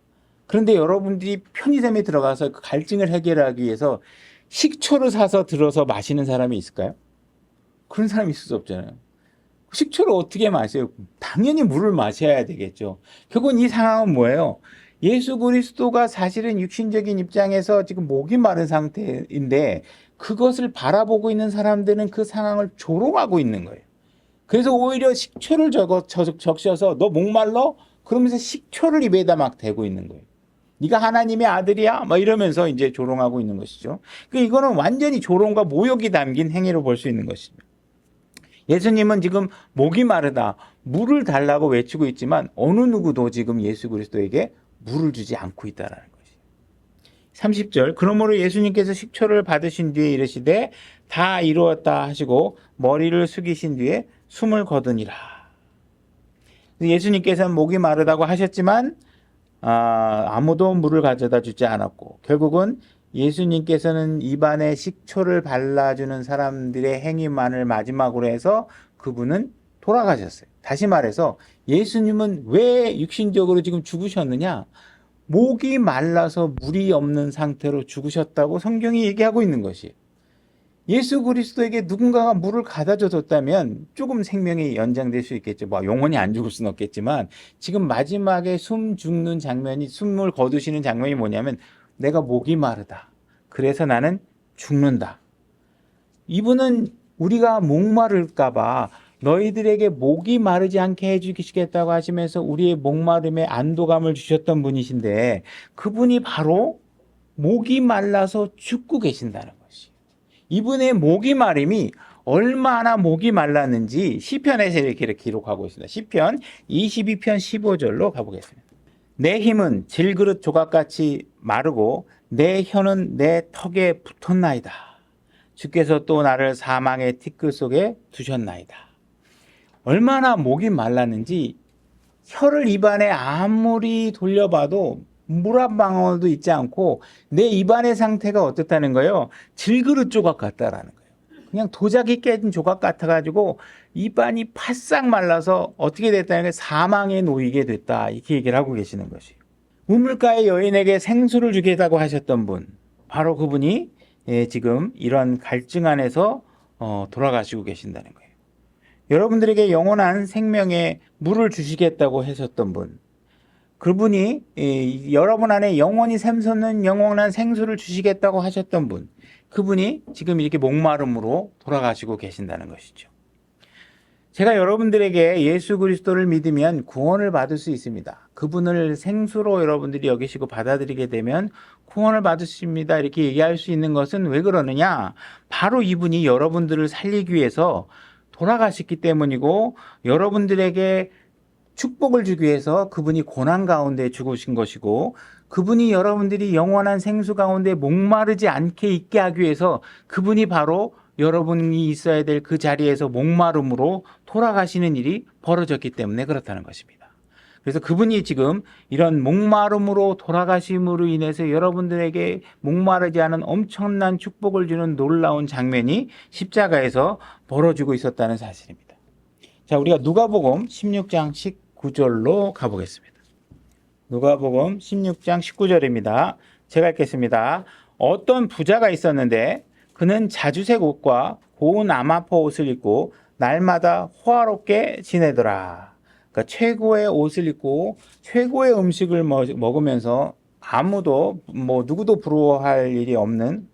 그런데 여러분들이 편의점에 들어가서 그 갈증을 해결하기 위해서 식초를 사서 들어서 마시는 사람이 있을까요? 그런 사람이 있을 수 없잖아요. 식초를 어떻게 마셔요? 당연히 물을 마셔야 되겠죠. 결국은 이 상황은 뭐예요? 예수 그리스도가 사실은 육신적인 입장에서 지금 목이 마른 상태인데 그것을 바라보고 있는 사람들은 그 상황을 조롱하고 있는 거예요. 그래서 오히려 식초를 적셔서 너 목말라? 그러면서 식초를 입에다 막 대고 있는 거예요. 네가 하나님의 아들이야? 막 이러면서 이제 조롱하고 있는 것이죠. 이거는 완전히 조롱과 모욕이 담긴 행위로 볼 수 있는 것입니다. 예수님은 지금 목이 마르다, 물을 달라고 외치고 있지만 어느 누구도 지금 예수 그리스도에게 물을 주지 않고 있다는 것이에요. 30절. 그러므로 예수님께서 식초를 받으신 뒤에 이르시되 다 이루었다 하시고 머리를 숙이신 뒤에 숨을 거두니라. 예수님께서는 목이 마르다고 하셨지만 아무도 물을 가져다 주지 않았고 결국은 예수님께서는 입안에 식초를 발라주는 사람들의 행위만을 마지막으로 해서 그분은 돌아가셨어요. 다시 말해서 예수님은 왜 육신적으로 지금 죽으셨느냐? 목이 말라서 물이 없는 상태로 죽으셨다고 성경이 얘기하고 있는 것이에요. 예수 그리스도에게 누군가가 물을 갖다 줬다면 조금 생명이 연장될 수 있겠죠. 영원히 안 죽을 수는 없겠지만 지금 마지막에 숨을 거두시는 장면이 뭐냐면 내가 목이 마르다. 그래서 나는 죽는다. 이분은 우리가 목마를까 봐 너희들에게 목이 마르지 않게 해주시겠다고 하시면서 우리의 목마름에 안도감을 주셨던 분이신데 그분이 바로 목이 말라서 죽고 계신다는 것이에요. 이분의 목이 마름이 얼마나 목이 말랐는지 시편에서 이렇게 기록하고 있습니다. 시편 22편 15절로 가보겠습니다. 내 힘은 질그릇 조각같이 마르고 내 혀는 내 턱에 붙었나이다. 주께서 또 나를 사망의 티끌 속에 두셨나이다. 얼마나 목이 말랐는지 혀를 입안에 아무리 돌려봐도 물 한 방울도 있지 않고 내 입안의 상태가 어떻다는 거예요? 질그릇 조각 같다라는 거예요. 그냥 도자기 깨진 조각 같아가지고 입안이 바싹 말라서 어떻게 됐다는 게 사망에 놓이게 됐다. 이렇게 얘기를 하고 계시는 것이에요. 우물가의 여인에게 생수를 주겠다고 하셨던 분, 바로 그분이 지금 이런 갈증 안에서 돌아가시고 계신다는 거예요. 여러분들에게 영원한 생명의 물을 주시겠다고 하셨던 분, 그분이 여러분 안에 영원히 샘솟는 영원한 생수를 주시겠다고 하셨던 분, 그분이 지금 이렇게 목마름으로 돌아가시고 계신다는 것이죠. 제가 여러분들에게 예수 그리스도를 믿으면 구원을 받을 수 있습니다. 그분을 생수로 여러분들이 여기시고 받아들이게 되면 구원을 받으십니다. 이렇게 얘기할 수 있는 것은 왜 그러느냐? 바로 이분이 여러분들을 살리기 위해서 돌아가셨기 때문이고, 여러분들에게 축복을 주기 위해서 그분이 고난 가운데 죽으신 것이고, 그분이 여러분들이 영원한 생수 가운데 목마르지 않게 있게 하기 위해서 그분이 바로 여러분이 있어야 될 그 자리에서 목마름으로 돌아가시는 일이 벌어졌기 때문에 그렇다는 것입니다. 그래서 그분이 지금 이런 목마름으로 돌아가심으로 인해서 여러분들에게 목마르지 않은 엄청난 축복을 주는 놀라운 장면이 십자가에서 벌어지고 있었다는 사실입니다. 자, 우리가 누가복음 16장 19절로 가보겠습니다. 누가복음 16장 19절입니다. 제가 읽겠습니다. 어떤 부자가 있었는데 그는 자주색 옷과 고운 아마포 옷을 입고 날마다 호화롭게 지내더라. 그러니까 최고의 옷을 입고 최고의 음식을 먹으면서 아무도 누구도 부러워할 일이 없는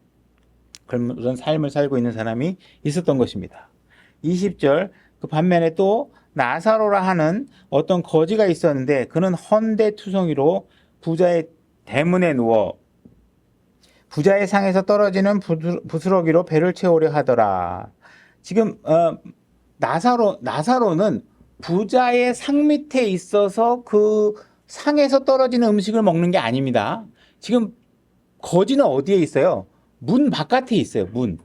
그런 삶을 살고 있는 사람이 있었던 것입니다. 20절, 그 반면에 또 나사로라 하는 어떤 거지가 있었는데 그는 헌데투성이로 부자의 대문에 누워 부자의 상에서 떨어지는 부스러기로 배를 채우려 하더라. 지금 나사로는 부자의 상 밑에 있어서 그 상에서 떨어지는 음식을 먹는 게 아닙니다. 지금 거지는 어디에 있어요? 문 바깥에 있어요. 문.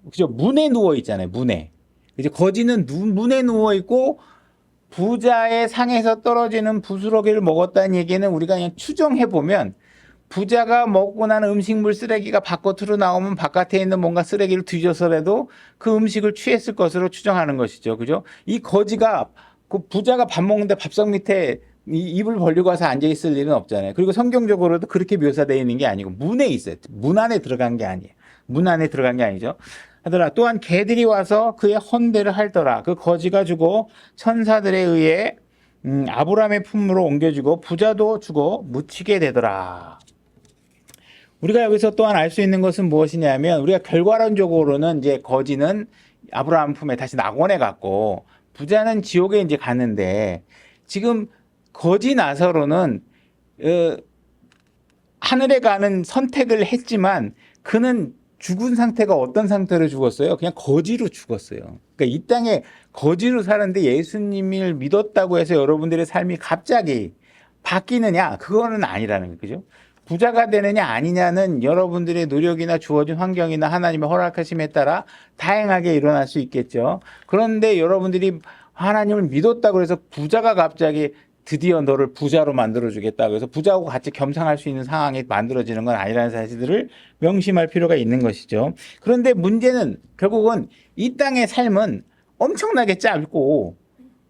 그죠? 문에 누워 있잖아요. 문에. 이제 거지는 문에 누워 있고 부자의 상에서 떨어지는 부스러기를 먹었다는 얘기는 우리가 그냥 추정해 보면 부자가 먹고 난 음식물 쓰레기가 바깥으로 나오면 바깥에 있는 뭔가 쓰레기를 뒤져서라도 그 음식을 취했을 것으로 추정하는 것이죠. 그죠? 이 거지가 그 부자가 밥 먹는데 밥상 밑에 입을 벌리고 와서 앉아 있을 일은 없잖아요. 그리고 성경적으로도 그렇게 묘사되어 있는 게 아니고 문에 있어요. 문 안에 들어간 게 아니에요. 문 안에 들어간 게 아니죠. 하더라. 또한 개들이 와서 그의 헌대를 할더라. 그 거지가 주고 천사들에 의해 아브라함의 품으로 옮겨주고 부자도 주고 묻히게 되더라. 우리가 여기서 또한 알 수 있는 것은 무엇이냐면 우리가 결과론적으로는 이제 거지는 아브라함 품에 다시 낙원에 갔고 부자는 지옥에 이제 갔는데 지금 거지 나사로는 하늘에 가는 선택을 했지만 그는 죽은 상태가 어떤 상태로 죽었어요? 그냥 거지로 죽었어요. 그러니까 이 땅에 거지로 사는데 예수님을 믿었다고 해서 여러분들의 삶이 갑자기 바뀌느냐? 그거는 아니라는 거죠. 그죠? 부자가 되느냐 아니냐는 여러분들의 노력이나 주어진 환경이나 하나님의 허락하심에 따라 다양하게 일어날 수 있겠죠. 그런데 여러분들이 하나님을 믿었다고 해서 부자가 갑자기 드디어 너를 부자로 만들어주겠다고 해서 부자하고 같이 겸상할 수 있는 상황이 만들어지는 건 아니라는 사실들을 명심할 필요가 있는 것이죠. 그런데 문제는 결국은 이 땅의 삶은 엄청나게 짧고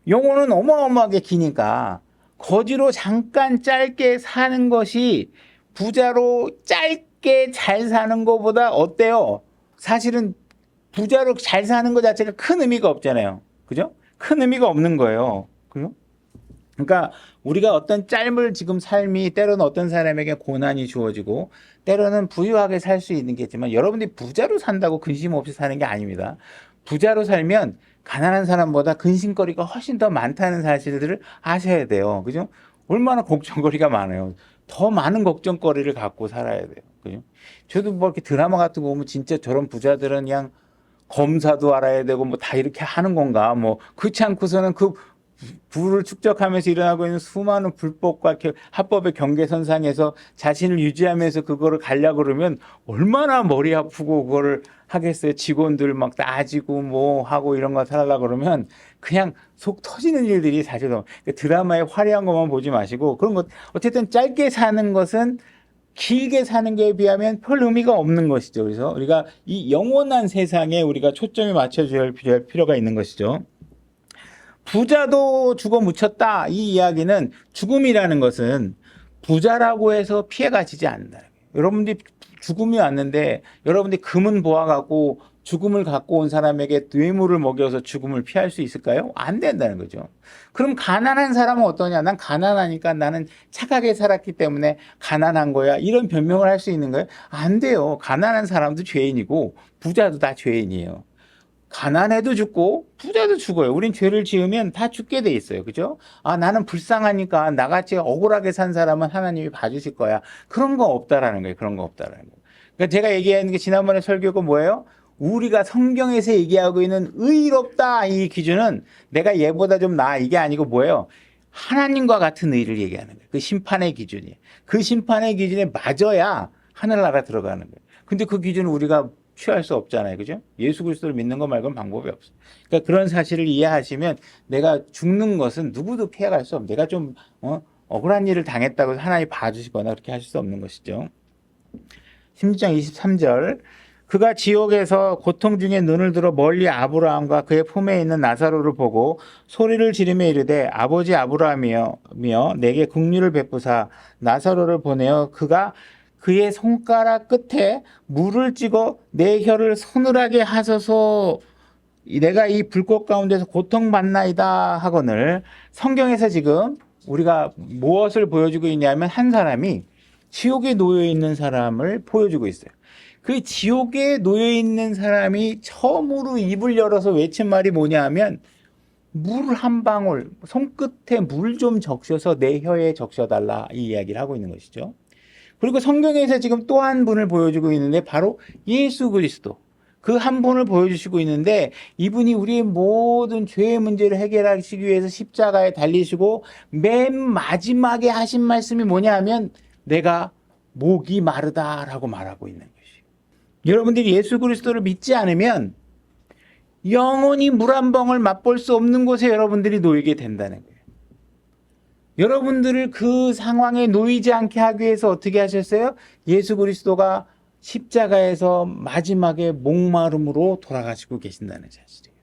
영혼은 어마어마하게 기니까 거지로 잠깐 짧게 사는 것이 부자로 짧게 잘 사는 것보다 어때요? 사실은 부자로 잘 사는 것 자체가 큰 의미가 없잖아요. 그죠? 큰 의미가 없는 거예요. 그죠? 그러니까 우리가 어떤 짧은 지금 삶이 때로는 어떤 사람에게 고난이 주어지고 때로는 부유하게 살 수 있는 게 있지만 여러분들이 부자로 산다고 근심 없이 사는 게 아닙니다. 부자로 살면 가난한 사람보다 근심거리가 훨씬 더 많다는 사실들을 아셔야 돼요. 그죠? 얼마나 걱정거리가 많아요. 더 많은 걱정거리를 갖고 살아야 돼요. 그죠? 저도 뭐 이렇게 드라마 같은 거 보면 진짜 저런 부자들은 그냥 검사도 알아야 되고 뭐 다 이렇게 하는 건가 뭐 그렇지 않고서는 그 부를 축적하면서 일어나고 있는 수많은 불법과 합법의 경계선상에서 자신을 유지하면서 그거를 가려고 그러면 얼마나 머리 아프고 그거를 하겠어요. 직원들 막 따지고 뭐 하고 이런 거 살려고 그러면 그냥 속 터지는 일들이 사실 드라마의 화려한 것만 보지 마시고 그런 것 어쨌든 짧게 사는 것은 길게 사는 게 비하면 별 의미가 없는 것이죠. 그래서 우리가 이 영원한 세상에 우리가 초점이 맞춰줘야 할 필요가 있는 것이죠. 부자도 죽어 묻혔다. 이 이야기는 죽음이라는 것은 부자라고 해서 피해가 지지 않는다. 여러분들이 죽음이 왔는데 여러분들이 금은 모아갖고 죽음을 갖고 온 사람에게 뇌물을 먹여서 죽음을 피할 수 있을까요? 안 된다는 거죠. 그럼 가난한 사람은 어떠냐? 난 가난하니까 나는 착하게 살았기 때문에 가난한 거야. 이런 변명을 할 수 있는 거예요? 안 돼요. 가난한 사람도 죄인이고 부자도 다 죄인이에요. 가난해도 죽고 부자도 죽어요. 우린 죄를 지으면 다 죽게 돼 있어요. 그죠? 아, 나는 불쌍하니까 나같이 억울하게 산 사람은 하나님이 봐주실 거야. 그런 거 없다라는 거예요. 그런 거 없다라는 거예요. 그러니까 제가 얘기하는 게 지난번에 설교가 뭐예요? 우리가 성경에서 얘기하고 있는 의롭다 이 기준은 내가 얘보다 좀 나아 이게 아니고 뭐예요? 하나님과 같은 의를 얘기하는 거예요. 그 심판의 기준이에요. 그 심판의 기준에 맞아야 하늘나라 들어가는 거예요. 근데 그 기준은 우리가 취할 수 없잖아요. 그죠? 예수 그리스도를 믿는 것 말고는 방법이 없어요. 그러니까 그런 사실을 이해하시면 내가 죽는 것은 누구도 피해갈 수 없어요. 내가 좀 억울한 일을 당했다고 하나님이 봐주시거나 그렇게 하실 수 없는 것이죠. 16장 23절 그가 지옥에서 고통 중에 눈을 들어 멀리 아브라함과 그의 품에 있는 나사로를 보고 소리를 지르며 이르되 아버지 아브라함이여 내게 긍휼을 베푸사 나사로를 보내어 그가 그의 손가락 끝에 물을 찍어 내 혀를 서늘하게 하소서 내가 이 불꽃 가운데서 고통받나이다 하거늘 성경에서 지금 우리가 무엇을 보여주고 있냐면 한 사람이 지옥에 놓여 있는 사람을 보여주고 있어요. 그 지옥에 놓여 있는 사람이 처음으로 입을 열어서 외친 말이 뭐냐 하면 물 한 방울 손끝에 물 좀 적셔서 내 혀에 적셔달라 이 이야기를 하고 있는 것이죠. 그리고 성경에서 지금 또 한 분을 보여주고 있는데 바로 예수 그리스도 그 한 분을 보여주시고 있는데 이분이 우리의 모든 죄의 문제를 해결하시기 위해서 십자가에 달리시고 맨 마지막에 하신 말씀이 뭐냐 하면 내가 목이 마르다라고 말하고 있는 것이에요. 여러분들이 예수 그리스도를 믿지 않으면 영원히 물 한 방울 맛볼 수 없는 곳에 여러분들이 놓이게 된다는 거예요. 여러분들을 그 상황에 놓이지 않게 하기 위해서 어떻게 하셨어요? 예수 그리스도가 십자가에서 마지막에 목마름으로 돌아가시고 계신다는 사실이에요.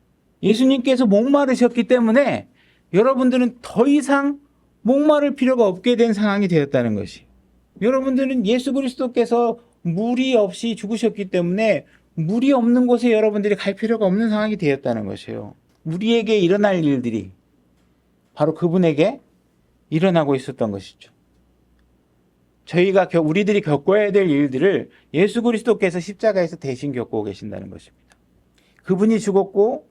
예수님께서 목마르셨기 때문에 여러분들은 더 이상 목마를 필요가 없게 된 상황이 되었다는 것이에요. 여러분들은 예수 그리스도께서 물이 없이 죽으셨기 때문에 물이 없는 곳에 여러분들이 갈 필요가 없는 상황이 되었다는 것이에요. 우리에게 일어날 일들이 바로 그분에게 일어나고 있었던 것이죠. 우리들이 겪어야 될 일들을 예수 그리스도께서 십자가에서 대신 겪고 계신다는 것입니다. 그분이 죽었고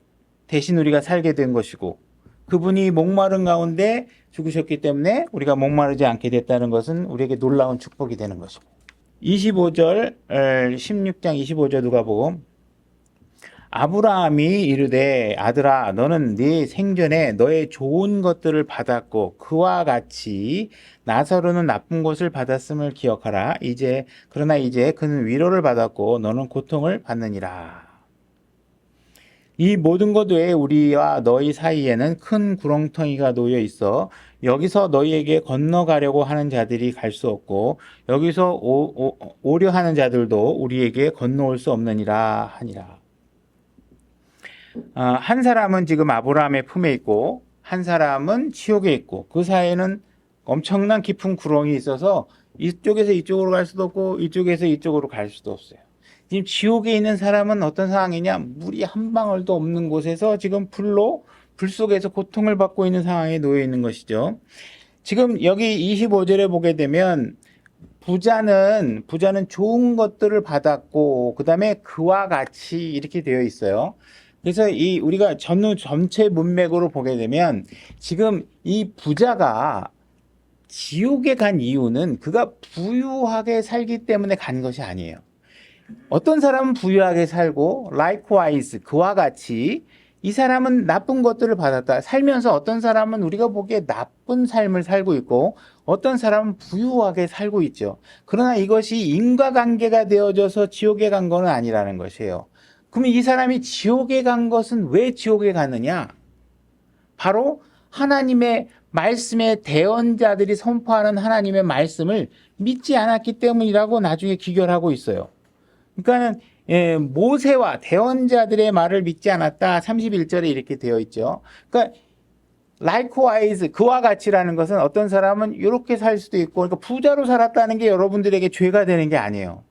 대신 우리가 살게 된 것이고 그분이 목마른 가운데 죽으셨기 때문에 우리가 목마르지 않게 됐다는 것은 우리에게 놀라운 축복이 되는 것입니다. 16장 25절 누가복음 아브라함이 이르되 아들아 너는 네 생전에 너의 좋은 것들을 받았고 그와 같이 나사로는 나쁜 것을 받았음을 기억하라. 그러나 이제 그는 위로를 받았고 너는 고통을 받느니라. 이 모든 것 외에 우리와 너희 사이에는 큰 구렁텅이가 놓여 있어 여기서 너희에게 건너가려고 하는 자들이 갈 수 없고 여기서 오려 하는 자들도 우리에게 건너올 수 없느니라 하니라. 한 사람은 지금 아브라함의 품에 있고 한 사람은 지옥에 있고 그 사이에는 엄청난 깊은 구렁이 있어서 이쪽에서 이쪽으로 갈 수도 없고 이쪽에서 이쪽으로 갈 수도 없어요. 지금 지옥에 있는 사람은 어떤 상황이냐? 물이 한 방울도 없는 곳에서 지금 불 속에서 고통을 받고 있는 상황에 놓여 있는 것이죠. 지금 여기 25절에 보게 되면 부자는 좋은 것들을 받았고 그 다음에 그와 같이 이렇게 되어 있어요. 그래서 우리가 전체 문맥으로 보게 되면 지금 이 부자가 지옥에 간 이유는 그가 부유하게 살기 때문에 간 것이 아니에요. 어떤 사람은 부유하게 살고 likewise 그와 같이 이 사람은 나쁜 것들을 받았다. 살면서 어떤 사람은 우리가 보기에 나쁜 삶을 살고 있고 어떤 사람은 부유하게 살고 있죠. 그러나 이것이 인과관계가 되어져서 지옥에 간 것은 아니라는 것이에요. 그러면 이 사람이 지옥에 간 것은 왜 지옥에 가느냐? 바로 하나님의 말씀의 대언자들이 선포하는 하나님의 말씀을 믿지 않았기 때문이라고 나중에 기결하고 있어요. 그러니까는 모세와 대언자들의 말을 믿지 않았다. 31절에 이렇게 되어 있죠. 그러니까 likewise 그와 같이라는 것은 어떤 사람은 이렇게 살 수도 있고 그러니까 부자로 살았다는 게 여러분들에게 죄가 되는 게 아니에요.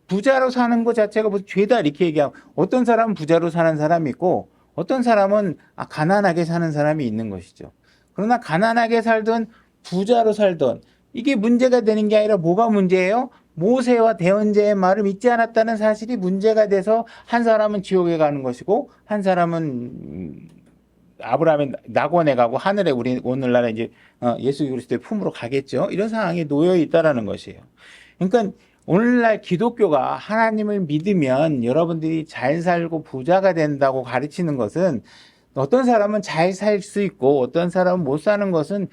부자로 사는 것 자체가 무슨 죄다 이렇게 얘기하고, 어떤 사람은 부자로 사는 사람이 있고 어떤 사람은 가난하게 사는 사람이 있는 것이죠. 그러나 가난하게 살든 부자로 살든 이게 문제가 되는 게 아니라 뭐가 문제예요? 모세와 대언자의 말을 믿지 않았다는 사실이 문제가 돼서 한 사람은 지옥에 가는 것이고 한 사람은 아브라함의 낙원에 가고 하늘에 우리 오늘날 이제 예수 그리스도의 품으로 가겠죠. 이런 상황에 놓여 있다라는 것이에요. 그러니까 오늘날 기독교가 하나님을 믿으면 여러분들이 잘 살고 부자가 된다고 가르치는 것은, 어떤 사람은 잘 살 수 있고 어떤 사람은 못 사는 것은,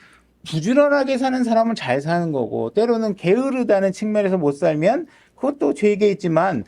부지런하게 사는 사람은 잘 사는 거고 때로는 게으르다는 측면에서 못 살면 그것도 죄가 있지만,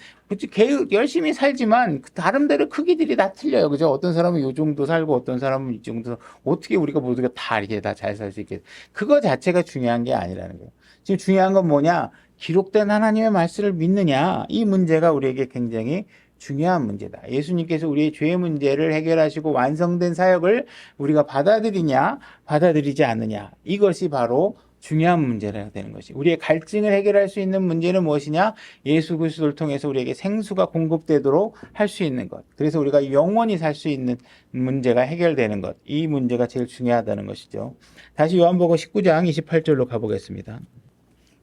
열심히 살지만 나름대로 크기들이 다 틀려요. 그죠? 어떤 사람은 요 정도 살고 어떤 사람은 이 정도. 어떻게 우리가 모두가 다 이렇게 다 잘 살 수 있겠어요? 그거 자체가 중요한 게 아니라는 거예요. 지금 중요한 건 뭐냐? 기록된 하나님의 말씀을 믿느냐? 이 문제가 우리에게 굉장히 중요한 문제다. 예수님께서 우리의 죄의 문제를 해결하시고 완성된 사역을 우리가 받아들이냐, 받아들이지 않느냐. 이것이 바로 중요한 문제가 되는 것이. 우리의 갈증을 해결할 수 있는 문제는 무엇이냐? 예수 그리스도를 통해서 우리에게 생수가 공급되도록 할 수 있는 것. 그래서 우리가 영원히 살 수 있는 문제가 해결되는 것. 이 문제가 제일 중요하다는 것이죠. 다시 요한복음 19장 28절로 가보겠습니다.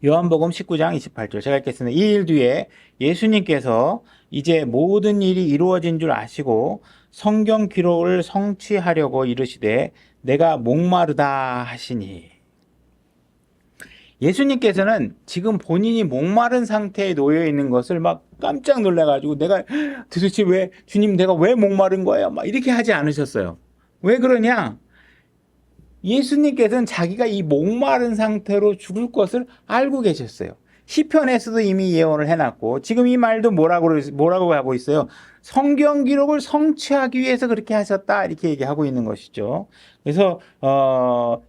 요한복음 19장 28절 제가 읽겠습니다. 이 일 뒤에 예수님께서 이제 모든 일이 이루어진 줄 아시고 성경 기록을 성취하려고 이르시되 내가 목마르다 하시니. 예수님께서는 지금 본인이 목마른 상태에 놓여 있는 것을 막 깜짝 놀라가지고, 내가 도대체 왜, 주님 내가 왜 목마른 거예요? 막 이렇게 하지 않으셨어요. 왜 그러냐? 예수님께서는 자기가 이 목마른 상태로 죽을 것을 알고 계셨어요. 시편에서도 이미 예언을 해놨고, 지금 이 말도 뭐라고 하고 있어요? 성경 기록을 성취하기 위해서 그렇게 하셨다, 이렇게 얘기하고 있는 것이죠. 그래서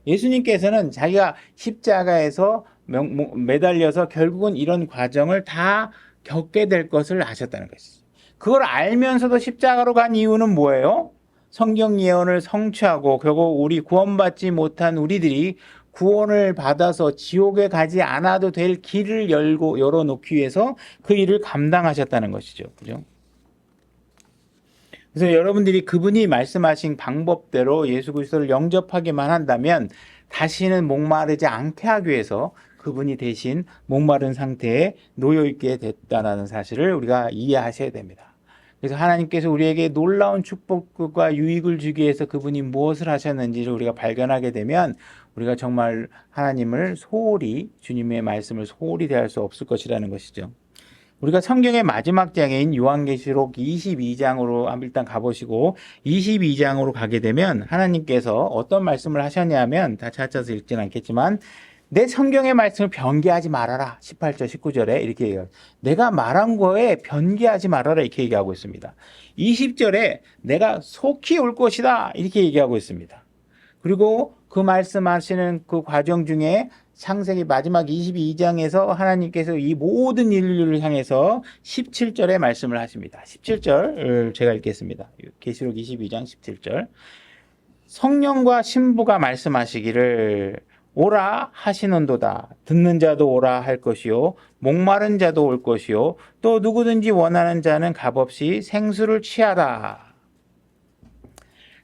예수님께서는 자기가 십자가에서 매달려서 결국은 이런 과정을 다 겪게 될 것을 아셨다는 것이죠. 그걸 알면서도 십자가로 간 이유는 뭐예요? 성경 예언을 성취하고 결국 우리 구원받지 못한 우리들이 구원을 받아서 지옥에 가지 않아도 될 길을 열어놓기 위해서 그 일을 감당하셨다는 것이죠. 그죠? 그래서 여러분들이 그분이 말씀하신 방법대로 예수 그리스도를 영접하기만 한다면 다시는 목마르지 않게 하기 위해서 그분이 대신 목마른 상태에 놓여 있게 됐다는 사실을 우리가 이해하셔야 됩니다. 그래서 하나님께서 우리에게 놀라운 축복과 유익을 주기 위해서 그분이 무엇을 하셨는지를 우리가 발견하게 되면 우리가 정말 하나님을 소홀히, 주님의 말씀을 소홀히 대할 수 없을 것이라는 것이죠. 우리가 성경의 마지막 장인 요한계시록 22장으로 일단 가보시고, 22장으로 가게 되면 하나님께서 어떤 말씀을 하셨냐면, 다 찾아서 읽지는 않겠지만, 내 성경의 말씀을 변개하지 말아라. 18절, 19절에 이렇게 얘기해요. 내가 말한 거에 변개하지 말아라. 이렇게 얘기하고 있습니다. 20절에 내가 속히 올 것이다. 이렇게 얘기하고 있습니다. 그리고 그 말씀하시는 그 과정 중에 창세기 마지막 22장에서 하나님께서 이 모든 인류를 향해서 17절에 말씀을 하십니다. 17절 제가 읽겠습니다. 계시록 22장 17절. 성령과 신부가 말씀하시기를 오라 하시는도다. 듣는 자도 오라 할 것이요 목마른 자도 올 것이요 또 누구든지 원하는 자는 값없이 생수를 취하라.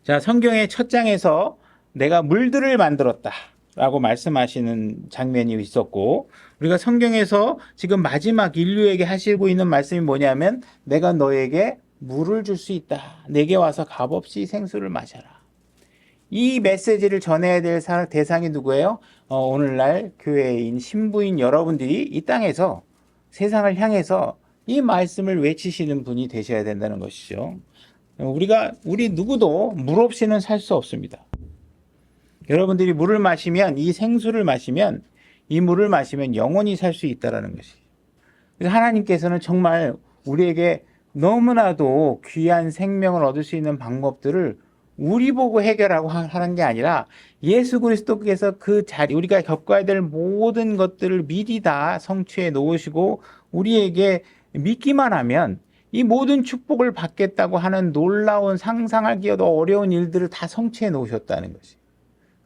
자, 성경의 첫 장에서 내가 물들을 만들었다 라고 말씀하시는 장면이 있었고, 우리가 성경에서 지금 마지막 인류에게 하시고 있는 말씀이 뭐냐면 내가 너에게 물을 줄 수 있다. 내게 와서 값없이 생수를 마셔라. 이 메시지를 전해야 될 대상이 누구예요? 오늘날 교회인 신부인 여러분들이 이 땅에서 세상을 향해서 이 말씀을 외치시는 분이 되셔야 된다는 것이죠. 우리 누구도 물 없이는 살 수 없습니다. 여러분들이 물을 마시면, 이 생수를 마시면, 이 물을 마시면 영원히 살 수 있다는 것이죠. 그래서 하나님께서는 정말 우리에게 너무나도 귀한 생명을 얻을 수 있는 방법들을 우리 보고 해결하고 하는 게 아니라 예수 그리스도께서 그 자리, 우리가 겪어야 될 모든 것들을 미리 다 성취해 놓으시고 우리에게 믿기만 하면 이 모든 축복을 받겠다고 하는 놀라운, 상상하기도 어려운 일들을 다 성취해 놓으셨다는 것이.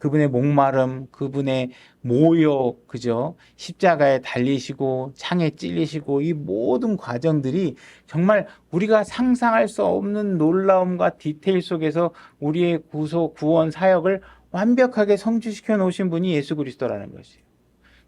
그분의 목마름, 그분의 모욕, 그죠? 십자가에 달리시고 창에 찔리시고 이 모든 과정들이 정말 우리가 상상할 수 없는 놀라움과 디테일 속에서 우리의 구원 사역을 완벽하게 성취시켜 놓으신 분이 예수 그리스도라는 것이에요.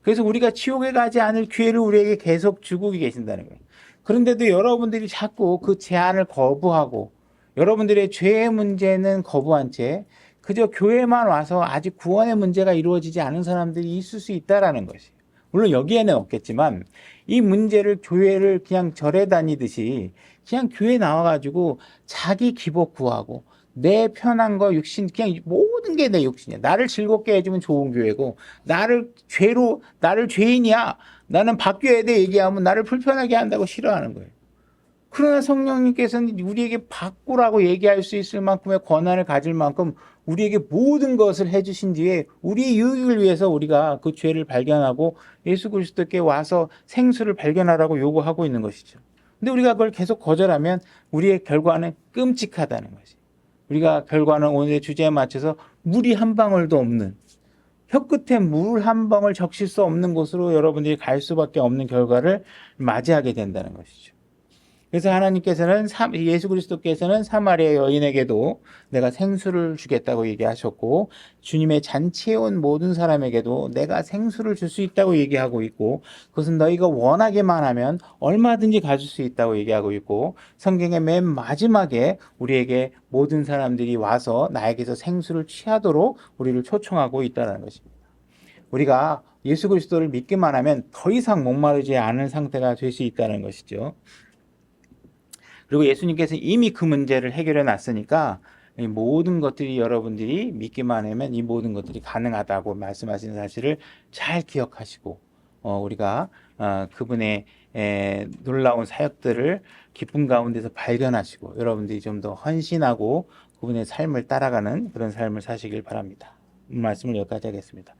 그래서 우리가 지옥에 가지 않을 기회를 우리에게 계속 주고 계신다는 거예요. 그런데도 여러분들이 자꾸 그 제안을 거부하고 여러분들의 죄의 문제는 거부한 채 그저 교회만 와서 아직 구원의 문제가 이루어지지 않은 사람들이 있을 수 있다라는 것이에요. 물론 여기에는 없겠지만 이 문제를 교회를 그냥 절에 다니듯이 그냥 교회 나와가지고 자기 기복 구하고 내 편한 거 육신 그냥 모든 게 내 욕심이야. 나를 즐겁게 해주면 좋은 교회고 나를 죄인이야. 나는 바뀌어야 돼 얘기하면 나를 불편하게 한다고 싫어하는 거예요. 그러나 성령님께서는 우리에게 바꾸라고 얘기할 수 있을 만큼의 권한을 가질 만큼 우리에게 모든 것을 해주신 뒤에 우리의 유익을 위해서 우리가 그 죄를 발견하고 예수 그리스도께 와서 생수를 발견하라고 요구하고 있는 것이죠. 근데 우리가 그걸 계속 거절하면 우리의 결과는 끔찍하다는 것이. 우리가 결과는 오늘의 주제에 맞춰서 물이 한 방울도 없는 혀끝에 물 한 방울 적실 수 없는 곳으로 여러분들이 갈 수밖에 없는 결과를 맞이하게 된다는 것이죠. 그래서 하나님께서는 예수 그리스도께서는 사마리아 여인에게도 내가 생수를 주겠다고 얘기하셨고 주님의 잔치에 온 모든 사람에게도 내가 생수를 줄 수 있다고 얘기하고 있고 그것은 너희가 원하기만 하면 얼마든지 가질 수 있다고 얘기하고 있고 성경의 맨 마지막에 우리에게 모든 사람들이 와서 나에게서 생수를 취하도록 우리를 초청하고 있다는 것입니다. 우리가 예수 그리스도를 믿기만 하면 더 이상 목마르지 않은 상태가 될 수 있다는 것이죠. 그리고 예수님께서 이미 그 문제를 해결해 놨으니까 이 모든 것들이 여러분들이 믿기만 하면 이 모든 것들이 가능하다고 말씀하시는 사실을 잘 기억하시고 우리가 그분의 놀라운 사역들을 기쁨 가운데서 발견하시고 여러분들이 좀 더 헌신하고 그분의 삶을 따라가는 그런 삶을 사시길 바랍니다. 말씀을 여기까지 하겠습니다.